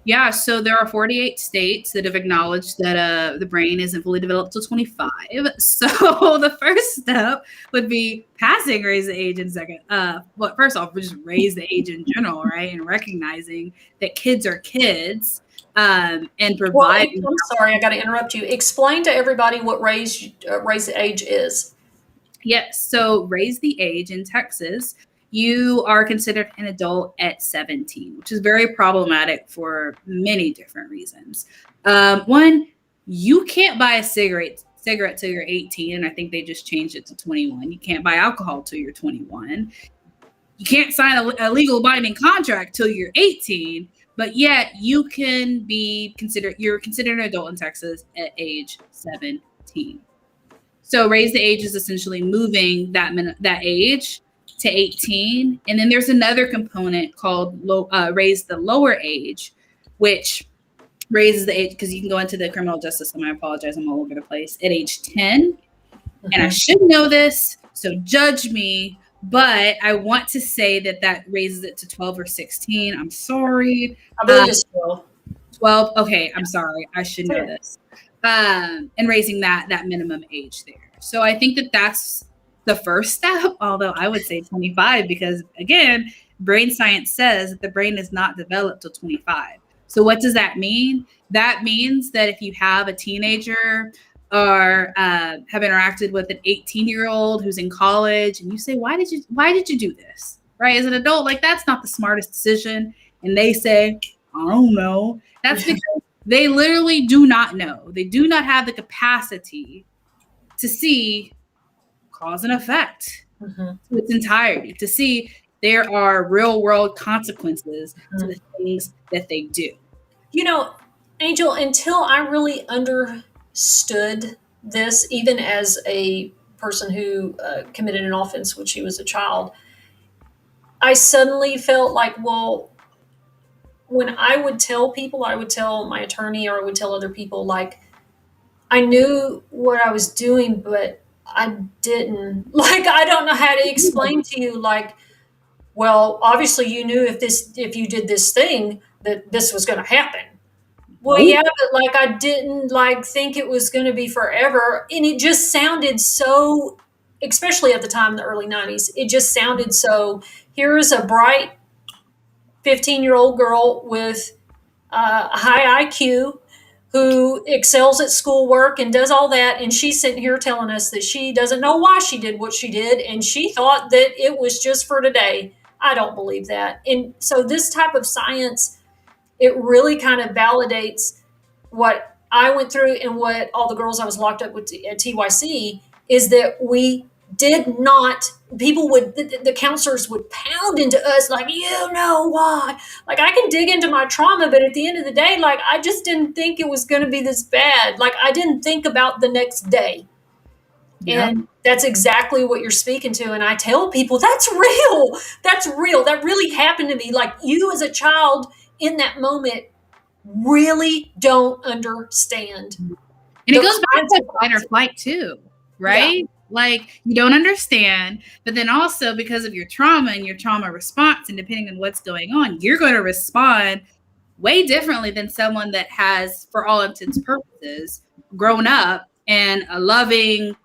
Speaker 2: Yeah, so there are 48 states that have acknowledged that the brain isn't fully developed till 25. So the first step would be passing raise the age, and second, first off, just raise the age in general, right? And recognizing that kids are kids. And provide.
Speaker 1: Well, I'm sorry, I got to interrupt you. Explain to everybody what raise the age is.
Speaker 2: Yes, so raise the age in Texas, you are considered an adult at 17, which is very problematic for many different reasons. One, you can't buy a cigarette till you're 18, and I think they just changed it to 21. You can't buy alcohol till you're 21. You can't sign a legal binding contract till you're 18. But yet you can you're considered an adult in Texas at age 17. So raise the age is essentially moving that age to 18. And then there's another component called raise the lower age, which raises the age, because you can go into the criminal justice system. I apologize, I'm all over the place, at age 10. Mm-hmm. And I should know this, so judge me. But I want to say that raises it to 12 or 16. I'm sorry.
Speaker 1: I believe it's 12.
Speaker 2: 12. Okay, I'm sorry. I should know this. And raising that minimum age there. So I think that's the first step, although I would say 25, because again, brain science says that the brain is not developed till 25. So what does that mean? That means that if you have a teenager or have interacted with an 18-year-old who's in college, and you say, why did you do this? Right? As an adult, like, that's not the smartest decision. And they say, I don't know. That's because they literally do not know. They do not have the capacity to see cause and effect. to its entirety, to see there are real world consequences to the things that they do.
Speaker 1: You know, Angel, until I really understood this, even as a person who committed an offense when she was a child, I suddenly felt like, well, when I would tell people, I would tell my attorney or I would tell other people, like, I knew what I was doing, but I didn't. Like, I don't know how to explain to you, like, well, obviously you knew if you did this thing that this was going to happen. Well, yeah, but like I didn't like think it was going to be forever, and it just sounded so, especially at the time in the early 90s, it just sounded so, here is a bright 15-year-old girl with a high IQ who excels at schoolwork and does all that, and she's sitting here telling us that she doesn't know why she did what she did, and she thought that it was just for today. I don't believe that. And so this type of science, it really kind of validates what I went through and what all the girls I was locked up with at TYC, is that we did not, people would, the counselors would pound into us like, you know why? Like, I can dig into my trauma, but at the end of the day, like, I just didn't think it was going to be this bad. Like, I didn't think about the next day. Yep. And that's exactly what you're speaking to. And I tell people, that's real. That's real. That really happened to me. Like, you as a child in that moment really don't understand.
Speaker 2: And it goes back to fight or flight too, right? Yeah. Like, you don't understand, but then also because of your trauma and your trauma response, and depending on what's going on, you're going to respond way differently than someone that has, for all intents and purposes, grown up in a loving,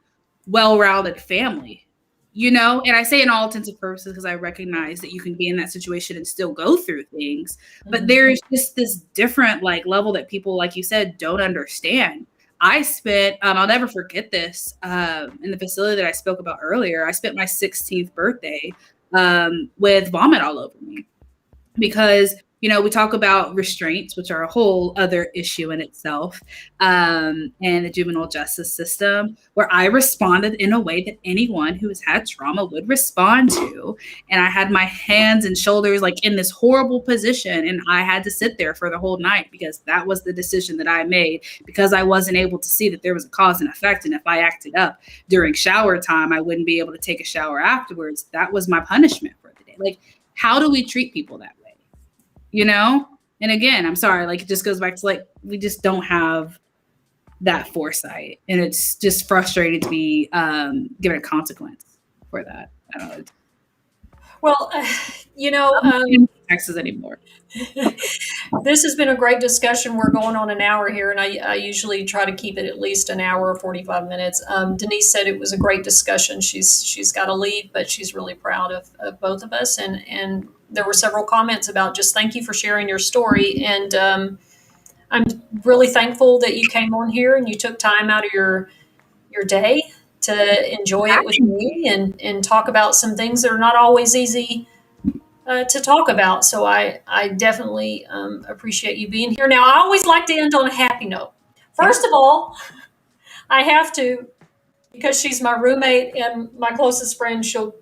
Speaker 2: well-rounded family, you know? And I say in all intents and purposes because I recognize that you can be in that situation and still go through things, but there's just this different like level that people, like you said, don't understand. I spent, I'll never forget this, in the facility that I spoke about earlier, I spent my 16th birthday with vomit all over me because, you know, we talk about restraints, which are a whole other issue in itself, and the juvenile justice system, where I responded in a way that anyone who has had trauma would respond to. And I had my hands and shoulders like in this horrible position, and I had to sit there for the whole night because that was the decision that I made, because I wasn't able to see that there was a cause and effect. And if I acted up during shower time, I wouldn't be able to take a shower afterwards. That was my punishment for the day. Like, how do we treat people that way? You know? And again, I'm sorry, like, it just goes back to like, we just don't have that foresight. And it's just frustrating to be given a consequence for that. I don't know.
Speaker 1: Well, you know,
Speaker 2: Texas anymore.
Speaker 1: This has been a great discussion. We're going on an hour here, and I usually try to keep it at least an hour or 45 minutes. Denise said it was a great discussion. She's got to leave, but she's really proud of both of us. And there were several comments about just thank you for sharing your story. And I'm really thankful that you came on here and you took time out of your day to enjoy it with me and talk about some things that are not always easy to talk about. So I definitely appreciate you being here. Now, I always like to end on a happy note. First of all, I have to, because she's my roommate and my closest friend, she'll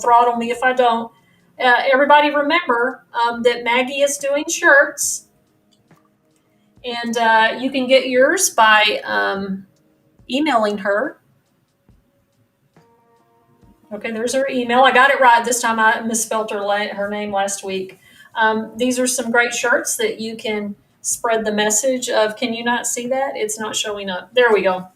Speaker 1: throttle me if I don't. Everybody remember that Maggie is doing shirts, and you can get yours by emailing her. Okay, there's her email. I got it right this time. I misspelled her name last week. These are some great shirts that you can spread the message of. Can you not see that? It's not showing up. There we go.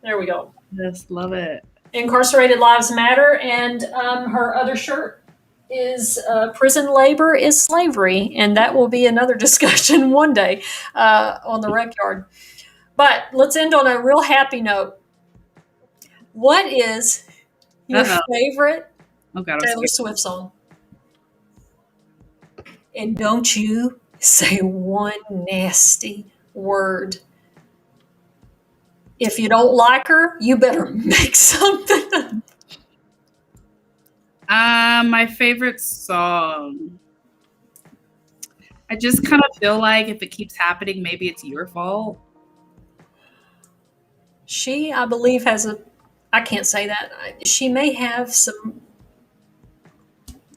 Speaker 1: There we go.
Speaker 2: Just love it.
Speaker 1: Incarcerated Lives Matter. And her other shirt is Prison Labor is Slavery. And that will be another discussion one day on the Rec Yard. But let's end on a real happy note. What is your favorite Taylor Swift song? And don't you say one nasty word. If you don't like her, you better make something.
Speaker 2: My favorite song. I just kind of feel like if it keeps happening, maybe it's your fault.
Speaker 1: She, I believe, has a I can't say that. She may have some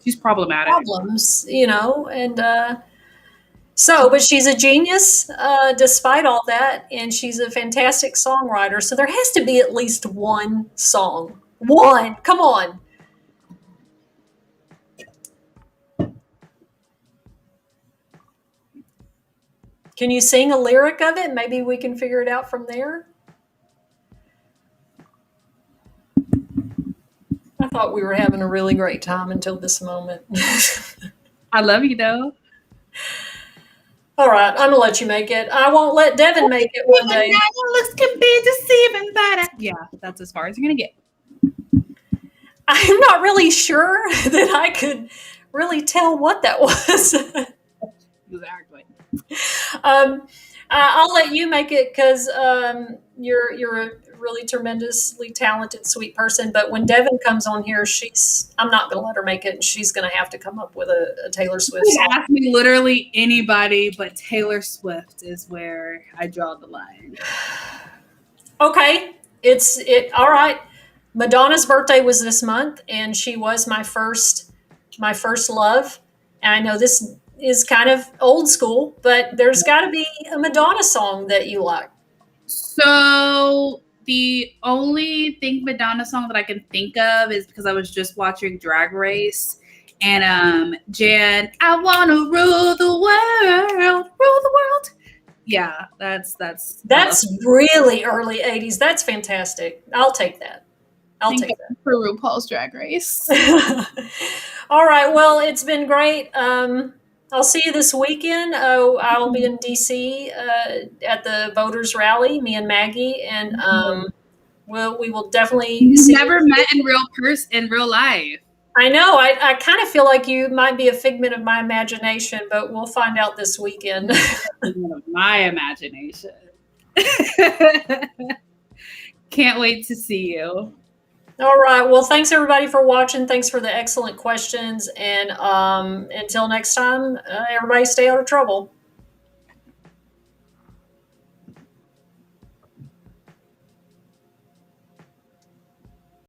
Speaker 2: She's problematic.
Speaker 1: problems, and but she's a genius despite all that, and she's a fantastic songwriter. So there has to be at least one song. One. Come on. Can you sing a lyric of it? Maybe we can figure it out from there. I thought we were having a really great time until this moment.
Speaker 2: I love you though.
Speaker 1: All right, I'm gonna let you make it. I won't let Devin make it one day.
Speaker 2: Looks can be deceiving, but yeah, that's as far as you're gonna get.
Speaker 1: I'm not really sure that I could really tell what that was.
Speaker 2: Exactly.
Speaker 1: I'll let you make it because you're a really tremendously talented, sweet person. But when Devin comes on here, I'm not going to let her make it. And she's going to have to come up with a Taylor Swift song.
Speaker 2: Ask me literally anybody, but Taylor Swift is where I draw the line.
Speaker 1: Okay, all right. Madonna's birthday was this month, and she was my first love. And I know this is kind of old school, but there's got to be a Madonna song that you like.
Speaker 2: So the only Madonna song that I can think of is because I was just watching Drag Race, and Jan, I wanna rule the world. Yeah, that's
Speaker 1: really early 80s. That's fantastic. I'll take that. I'll take that
Speaker 2: for RuPaul's Drag Race.
Speaker 1: All right. Well, it's been great. I'll see you this weekend. I'll be in DC at the voters rally, me and Maggie, and we will definitely see.
Speaker 2: Never met in real life.
Speaker 1: I know. I kind of feel like you might be a figment of my imagination, but we'll find out this weekend.
Speaker 2: Figment of my imagination. Can't wait to see you.
Speaker 1: All right. Well, thanks everybody for watching. Thanks for the excellent questions. And until next time, everybody stay out of trouble.